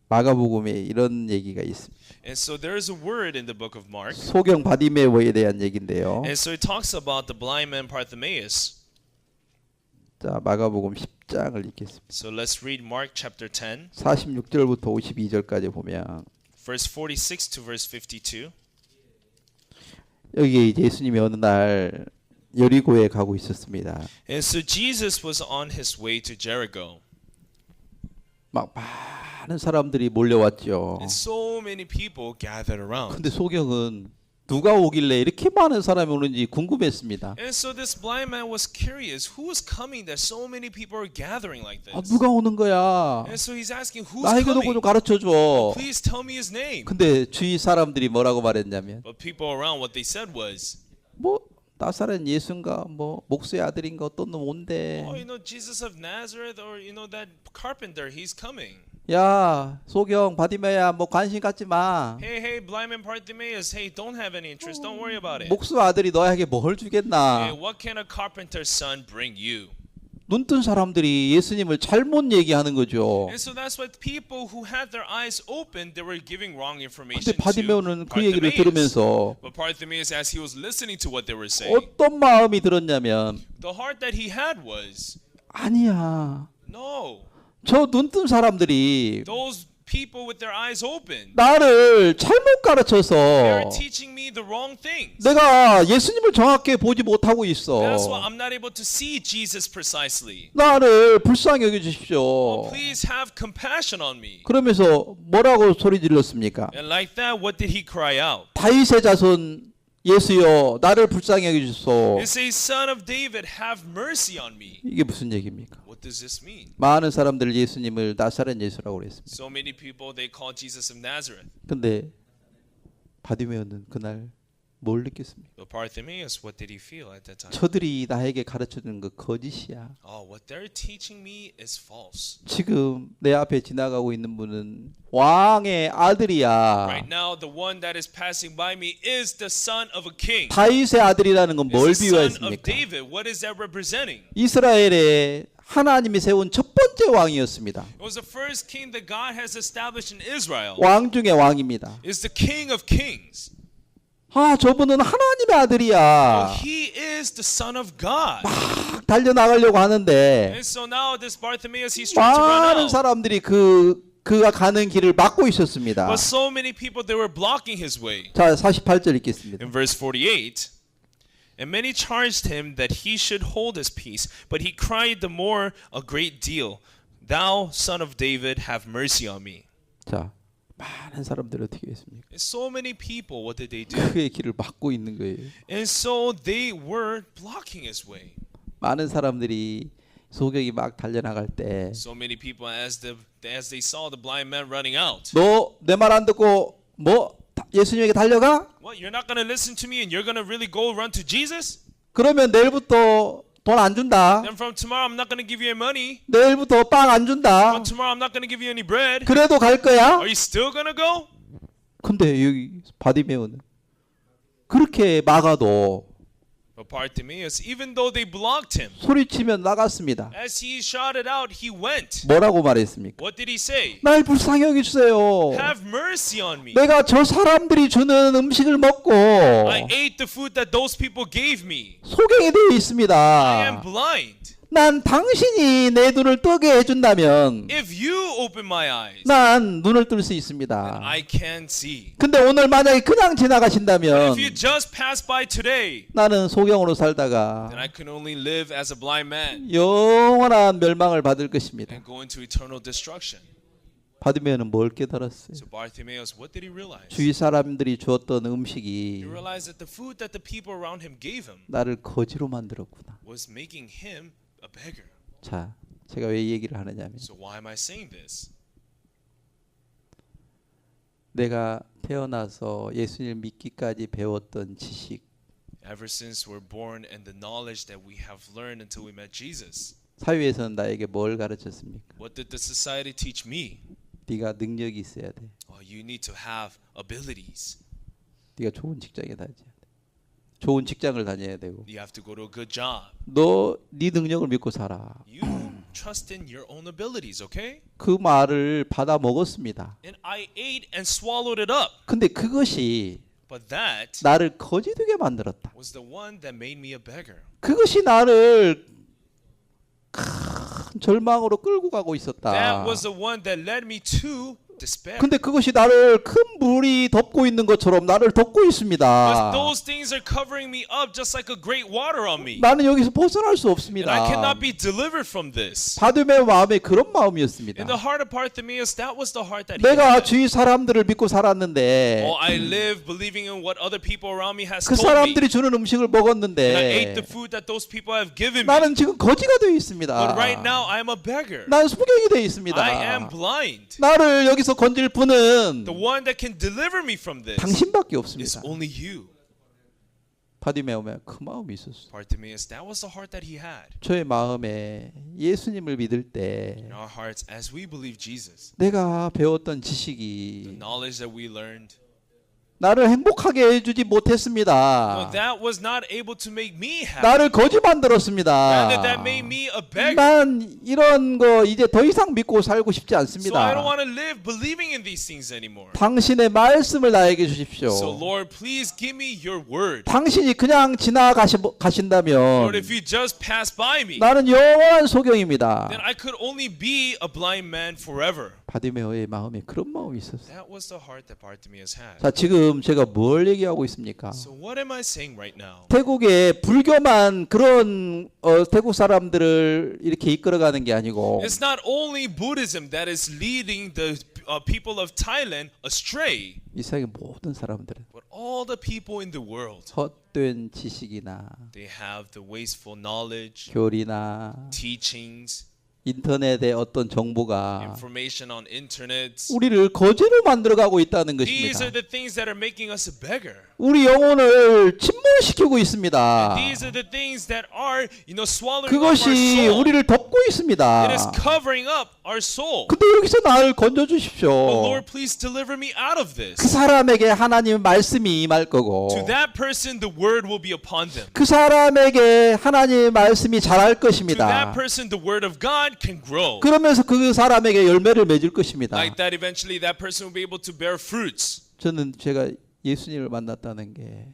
마가복음에 이런 얘기가 있습니다. And so there is a word in the book of Mark. 소경 바디메오에 대한 얘기인데요. And so it talks about the blind man Bartimaeus. 자, 마가복음 10장을 읽겠습니다. So let's read Mark chapter 10, 46절부터 52절까지 보면 verse 46 to verse 52. 여기에 이제 예수님이 어느 날 여리고에 가고 있었습니다. And so Jesus was on his way to Jericho. 막 많은 사람들이 몰려왔죠. And so many people gathered around. 근데 소경은 누가 오길래 이렇게 많은 사람이 오는지 궁금했습니다. And so this blind man was curious. Who is coming that so many people are gathering like 아, this? 누가 오는 거야? And so he's asking, who's 나에게도 좀 coming? 가르쳐 줘. Please tell me his name. 근데 주위 사람들이 뭐라고 말했냐면 But people around, what they said was, 뭐 나사렛 예수인가 뭐 목수의 아들인가 어떤 놈 온대. oh, Jesus of Nazareth, or that carpenter, he's coming. 야 소경 바디메야 뭐 관심 갖지 마. Hey, blind man Bartimaeus, hey, don't have any interest. Don't worry about it. 목수 아들이 너에게 뭘 Hey, 주겠나? what can a carpenter's son bring you? 눈뜬 사람들이 예수님을 잘못 얘기하는 거죠. And so that's what people who had their eyes open, they were giving wrong information 근데 바디메오는 그 얘기를 Bartimaeus. 들으면서 But Bartimaeus, as he was listening to what they were saying, 어떤 마음이 들었냐면 the heart that he had was, 아니야. no, 저 눈뜬 사람들이 those people with their eyes open, 나를 잘못 they 가르쳐서 are teaching me the wrong things. 내가 예수님을 정확히 보지 못하고 That's why 있어. I'm not able to see Jesus precisely. 나를 불쌍히 여겨 Oh, 주십시오. please have compassion on me. 그러면서 뭐라고 소리 질렀습니까? And like that, what did he cry out? 다윗의 자손 예수여 나를 불쌍히 여겨 주소서. He says, Son of David, have mercy on me. 이게 무슨 얘기입니까? What does this mean? 많은 사람들 예수님을 나사렛 예수라고 그랬습니다. So many people, they call Jesus of Nazareth. 근데 바디메오는 그날 뭘 느꼈습니까? But Bartimaeus, what did he feel at that time? 저들이 나에게 가르쳐주는 거 거짓이야. Oh, what they're teaching me is false. 지금 내 앞에 지나가고 있는 분은 왕의 아들이야. Right now, the one that is passing by me is the son of a king. 다윗의 아들이라는 건 뭘 It's the son of 비유했습니까? David. What is that representing? 이스라엘의 하나님이 세운 첫 번째 왕이었습니다. It was the first king that God has established in Israel. 왕 중의 왕입니다. Is the king of kings. 아, 저분은 하나님의 Oh, 아들이야. he is the son of God. 막 달려나가려고 하는데 And so now this Bartimaeus, he's trying to run 많은 out. 사람들이 그가 가는 길을 막고 있었습니다. But so many people, they were blocking his way. 자, 48절 읽겠습니다. In verse 48, and many charged him that he should hold his peace, but he cried the more a great deal, Thou, son of David, have mercy on me. 자, 많은 사람들이 어떻게 했습니까? And so many people, what did they do? 그의 길을 막고 있는 거예요. And so they were blocking his way. 많은 사람들이 소경이 막 달려나갈 때 So many people, as they saw the blind man running out, 너 내 말 안 듣고 뭐 예수님에게 달려가? what, you're not going to listen to me and you're going to really go run to Jesus? 그러면 내일부터 돈 안 준다. Then from tomorrow, I'm not going to give you any money. 내일부터 빵 안 준다. From tomorrow, I'm not going to give you any bread. 그래도 갈 거야? Are you still going to go? 근데 여기 바디메오는 그렇게 막아도 But Bartimaeus, even though they blocked him, 소리치면 나갔습니다. as he shouted out, he went. 뭐라고 말했습니까? What did he say? 날 불쌍히 여기주세요. Have mercy on me. 내가 저 사람들이 주는 음식을 먹고 I ate the food that those people gave me. 소경이 되어 I am 있습니다. blind. 난 당신이 내 눈을 뜨게 해준다면 If you open my eyes, 난 눈을 뜰 수 있습니다. I can see. 근데 오늘 만약에 그냥 But 지나가신다면 if you just pass by today, 나는 소경으로 then 살다가 I can only live as a blind man 영원한 멸망을 받을 것입니다. and go into eternal destruction. 바디메오는 뭘 깨달았어요? So Bartimaeus, what did he realize? 주위 사람들이 주었던 He 음식이 realized that the food that the people around him gave him 나를 거지로 만들었구나. was making him a beggar. 자, 제가 왜 이 얘기를 하느냐면 So why am I saying this? 내가 태어나서 예수님을 믿기까지 배웠던 지식, Ever since we're born and the knowledge that we have learned until we met Jesus, 사회에서는 나에게 뭘 가르쳤습니까? what did the society teach me? 네가 능력이 있어야 돼. Oh, you need to have abilities. 네가 좋은 직장에 다녀야 돼. 좋은 직장을 다녀야 되고. You have to go to a good job. 너 네 능력을 믿고 살아. You trust in your own abilities, okay? 그 말을 받아 먹었습니다. And I ate and swallowed it up. 근데 그것이 But that 나를 거지되게 만들었다. was the one that made me a beggar. 그것이 나를 큰 절망으로 끌고 가고 있었다. That was the one that led me to despair. 근데 그것이 나를 큰 물이 덮고 있는 것처럼 나를 덮고 But 있습니다. those things are covering me up just like a great water on me. 나는 여기서 벗어날 수 And 없습니다. I cannot be delivered from this. 바디메오 마음에 그런 마음이었습니다. In the heart of Bartimaeus, that was the heart that he 내가 had. 주위 사람들을 믿고 살았는데 Oh, I live believing in what other people around me has 그 told me. 사람들이 주는 음식을 And I ate 먹었는데 the food that those people have given me. 나는 지금 거지가 되어 있습니다. But right now, I am a beggar. 나는 소경이 되어 있습니다. I am blind. 나를 여기서 건질 분은 The one that can deliver me from this 당신밖에 is 없습니다. only you. 바디메오에 그 마음이 있었어요. Bartimaeus, that was the heart that he had. 저의 마음에 예수님을 믿을 때 In our hearts, as we believe Jesus, 내가 배웠던 the 지식이 knowledge that we learned, 나를 행복하게 해주지 no, 못했습니다. that was not able to make me happy. 나를 거지 Rather, 만들었습니다. that made me a beggar. 난 이런 거 이제 더 이상 믿고 살고 싶지 So I don't 않습니다. want to live believing in these things anymore. 당신의 말씀을 나에게 주십시오. So Lord, please give me your word. 당신이 그냥 지나가신다면 Lord, if you just pass by me, 나는 영원한 소경입니다. then I could only be a blind man forever. 바디메오의 마음에 그런 마음이 있었어요. That was the heart that Bartimaeus had. 자, 지금 제가 뭘 얘기하고 있습니까? So what am I saying right now? 태국의 불교만 그런 태국 사람들을 이렇게 이끌어가는 게 아니고 It's not only Buddhism that is leading the people of Thailand astray, 이 세상의 모든 사람들은 but all the people in the world. 헛된 지식이나 They have the wasteful knowledge, 교리나 teachings, 인터넷의 어떤 정보가 information on internet. 우리를 거지로 만들어가고 있다는 These 것입니다. are the things that are making us a beggar. 우리 영혼을 침몰시키고 있습니다. These are the things that are, swallowing up our 그것이 soul. 우리를 덮고 있습니다. It is covering up our soul. 근데 여기서 나를 건져 주십시오. But Lord, please deliver me out of this. 그 사람에게 하나님의 말씀이 임할 거고 To that person, the word will be upon them. 그 사람에게 하나님의 말씀이 자랄 To that 것입니다. person, the word of God can grow. 그러면서 그 사람에게 열매를 맺을 것입니다. Like that, eventually, that person will be able to bear fruits. 저는 제가 예수님을 만났다는 게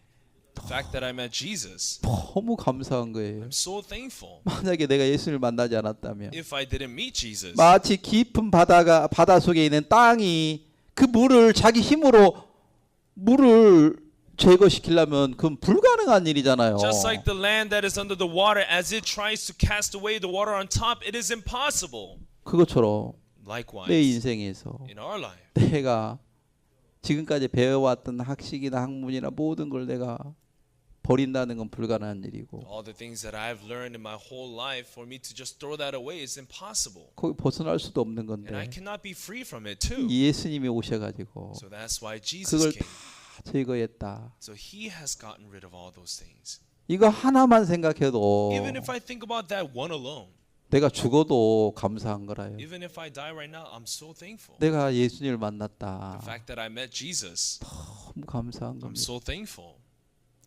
The fact that I met Jesus, 너무 감사한 거예요. I'm so thankful. 만약에 내가 예수님을 만나지 않았다면 If I didn't meet Jesus, 마치 깊은 바다 속에 있는 땅이 그 물을 자기 힘으로 물을 제거시키려면 그건 불가능한 일이잖아요. just like the land that is under the water, as it tries to cast away the water on top, it is impossible. 그것처럼 내 Likewise, 인생에서 in our life, 내가 지금까지 배워왔던 학식이나 학문이나 모든 걸 내가 버린다는 건 불가능한 일이고 all the things that I've learned in my whole life, for me to just throw that away is impossible. 거기 벗어날 수도 없는 And I 건데 cannot be free from it too. 예수님이 오셔가지고 So that's why Jesus 그걸 came. 다 제거했다. So he has gotten rid of all those things. 이거 하나만 생각해도 Even if I think about that one alone, 내가 죽어도 감사한 거라요. even if I die right now, I'm so thankful. 내가 예수님을 The 만났다. fact that I met Jesus, 너무 감사한 I'm 겁니다. so thankful.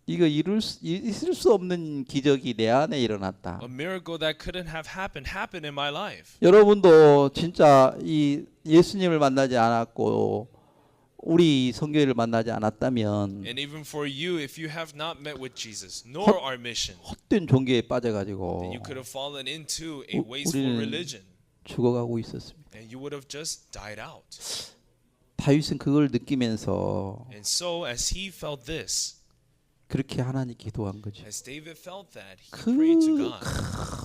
이거 있을 수 없는 기적이 내 안에 일어났다. A miracle that couldn't have happened in my life. 여러분도 진짜 이 예수님을 만나지 않았고 우리 성교회를 만나지 않았다면 And even for you, if you have not met with Jesus, nor our mission, 헛된 종교에 then 빠져가지고 you could have fallen into a 우- wasteful 우리는 religion, 죽어가고 있었습니다. and you would have just died out. 다윗은 그걸 느끼면서 And so, as he felt this, 그렇게 하나님께 기도한 거죠. as David felt that, he prayed to 그 God.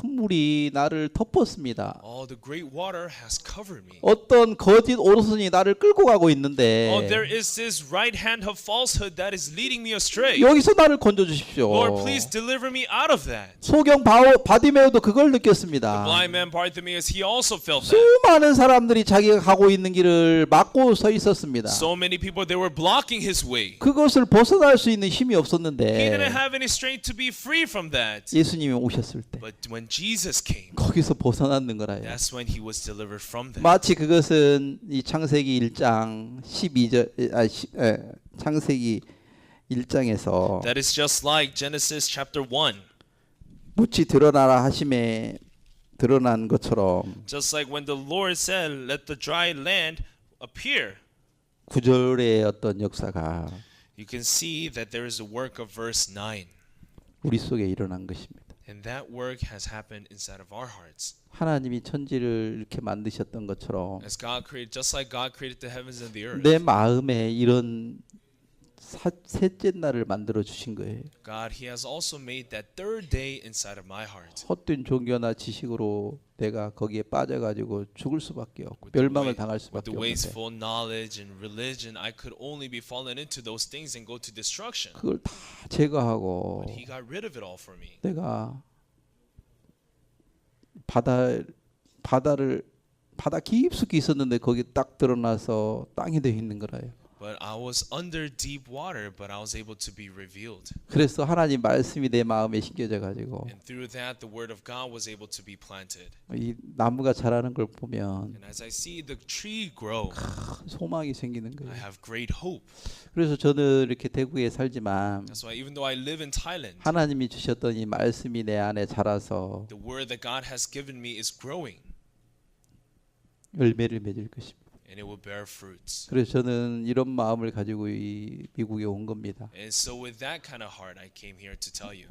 큰 물이 나를 덮었습니다. Oh, the great water has covered me. 어떤 거짓 오른손이 나를 끌고 가고 있는데 Oh, there is this right hand of falsehood that is leading me astray. 여기서 나를 건져 주십시오. Lord, please deliver me out of that. 소경 바디메오도 그걸 The 느꼈습니다. blind man Bartimaeus, he also felt that. 수많은 사람들이 자기가 가고 있는 길을 막고 서 있었습니다. So many people, they were blocking his way. 그것을 벗어날 수 있는 힘이 없었는데 He didn't have any strength to be free from that. 예수님이 오셨을 때 But when Jesus came, 거기서 벗어나는 거라요. that's when he was delivered from that. 마치 그것은 이 창세기 1장 12절 창세기 1장에서 That is just like Genesis chapter 1. 묻지 드러나라 하심에 드러난 것처럼 Just like when the Lord said, let the dry land appear. 구절의 어떤 역사가 You can see that there is a work of verse 9. 우리 속에 일어난 것입니다. And that work has happened inside of our hearts. 하나님이 천지를 이렇게 만드셨던 것처럼 As God created, just like God created the heavens and the earth. 내 마음에 이런 셋째 날을 만들어 주신 거예요. God, He has also made that third day inside of my heart. 헛된 종교나 지식으로 내가 거기에 빠져가지고 죽을 수밖에 없고 멸망을 당할 With 수밖에 the 없는데 wasteful knowledge and religion, I could only be fallen into those things and go to destruction. 그걸 다 제거하고 But He got rid of it all for me. 내가 바다 깊숙이 있었는데 거기 딱 드러나서 땅이 되어 있는 거라요. But I was under deep water, but I was able to be revealed. 그래서 하나님 말씀이 내 마음에 심겨져 가지고 And through that, the word of God was able to be planted. 이 나무가 자라는 걸 보면 And as I see the tree grow, 소망이 생기는 I 거예요. have great hope. 그래서 저는 이렇게 대구에 살지만 That's why even though I live in Thailand, 하나님이 주셨던 이 말씀이 내 안에 자라서 the word that God has given me is growing, 열매를 맺을 것입니다. and it will bear fruits. 그래서 저는 이런 마음을 가지고 이 미국에 온 겁니다. And so with that kind of heart, I came here to tell you.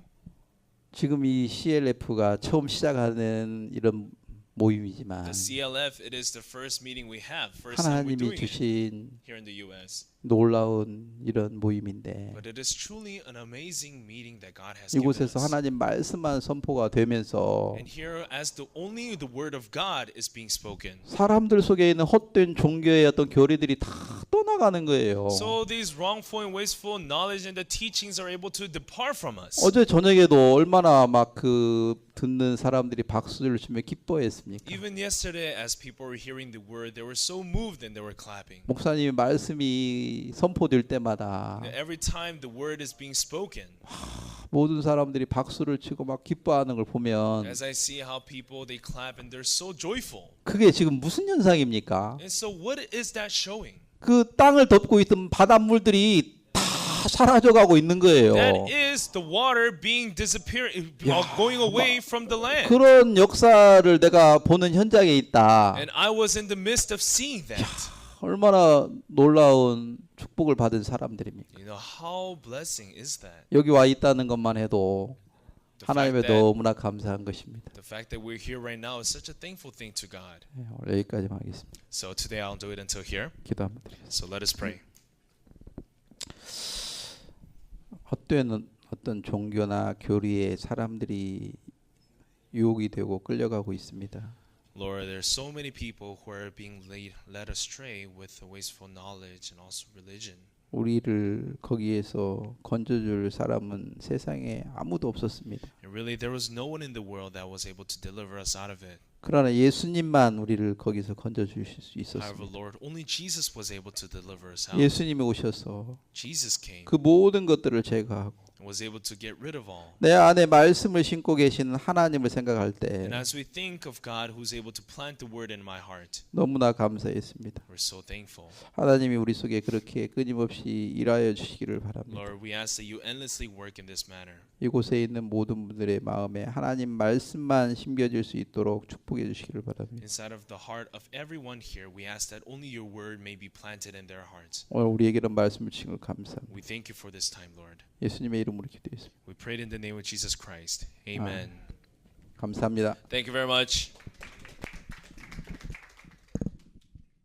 지금 이 CLF가 처음 시작하는 이런 모임이지만 The CLF, it is the first meeting we have, first time we're 하나님이 doing it 주신 here in the U.S. 놀라운 이런 모임인데 But it is truly an amazing meeting that God has given 이곳에서 us. 하나님 말씀만 선포가 되면서 And here, as only the word of God is being spoken, 사람들 속에 있는 헛된 종교의 어떤 교리들이 다 떠나가는 거예요. so these wrongful and wasteful knowledge and the teachings are able to depart from us. 어제 저녁에도 얼마나 막 그 듣는 사람들이 박수를 치며 기뻐했습니까? Even yesterday, as people were hearing the word, they were so moved and they were clapping. 목사님의 말씀이 선포될 때마다 And every time the word is being spoken, 모든 사람들이 박수를 치고 막 기뻐하는 걸 보면 as I see how people they clap and they're so joyful. 그게 지금 무슨 현상입니까? And so, what is that showing? 그 땅을 덮고 있던 바닷물들이 다 사라져가고 있는 거예요. That is the water being going away from the land. 그런 역사를 내가 보는 현장에 있다. And I was in the midst of seeing that. 얼마나 놀라운 축복을 받은 사람들입니까? You know, how blessing is that? 여기 와 있다는 것만 해도 The 하나님의 fact that, 너무나 감사한 것입니다. the fact that we're here right now is such a thankful thing to God. 네, 오늘 여기까지만 하겠습니다. So today I'll do it until here. 기도 한번 드리겠습니다. So let us pray. 헛된 어떤 종교나 교리에 사람들이 유혹이 되고 끌려가고 있습니다. Lord, there's so many people who are being led astray with the wasteful knowledge and also religion. 우리를 거기에서 건져줄 사람은 세상에 아무도 없었습니다. And really, there was no one in the world that was able to deliver us out of it. 그러나 예수님만 우리를 거기서 건져주실 수 However, 있었습니다. Lord, only Jesus was able to deliver us out. 예수님이 오셔서 Jesus came 그 모든 것들을 제거하고 and was able to get rid of all. 내 안에 말씀을 심고 계시는 하나님을 생각할 때 And as we think of God who's able to plant the word in my heart, 너무나 감사했습니다. we're so thankful. 하나님이 우리 속에 그렇게 끊임없이 일하여 주시기를 바랍니다. Lord, we ask that you endlessly work in this manner. 이곳에 있는 모든 분들의 마음에 하나님 말씀만 심겨질 수 있도록 축복해 주시기를 바랍니다. Inside of the heart of everyone here, we ask that only your word may be planted in their hearts. 오늘 우리에게 이런 말씀을 주신 걸 감사합니다. We thank you for this time, Lord. 예수님의 이름으로 기도했습니다. We prayed in the name of Jesus Christ. Amen. 감사합니다. Thank you very much.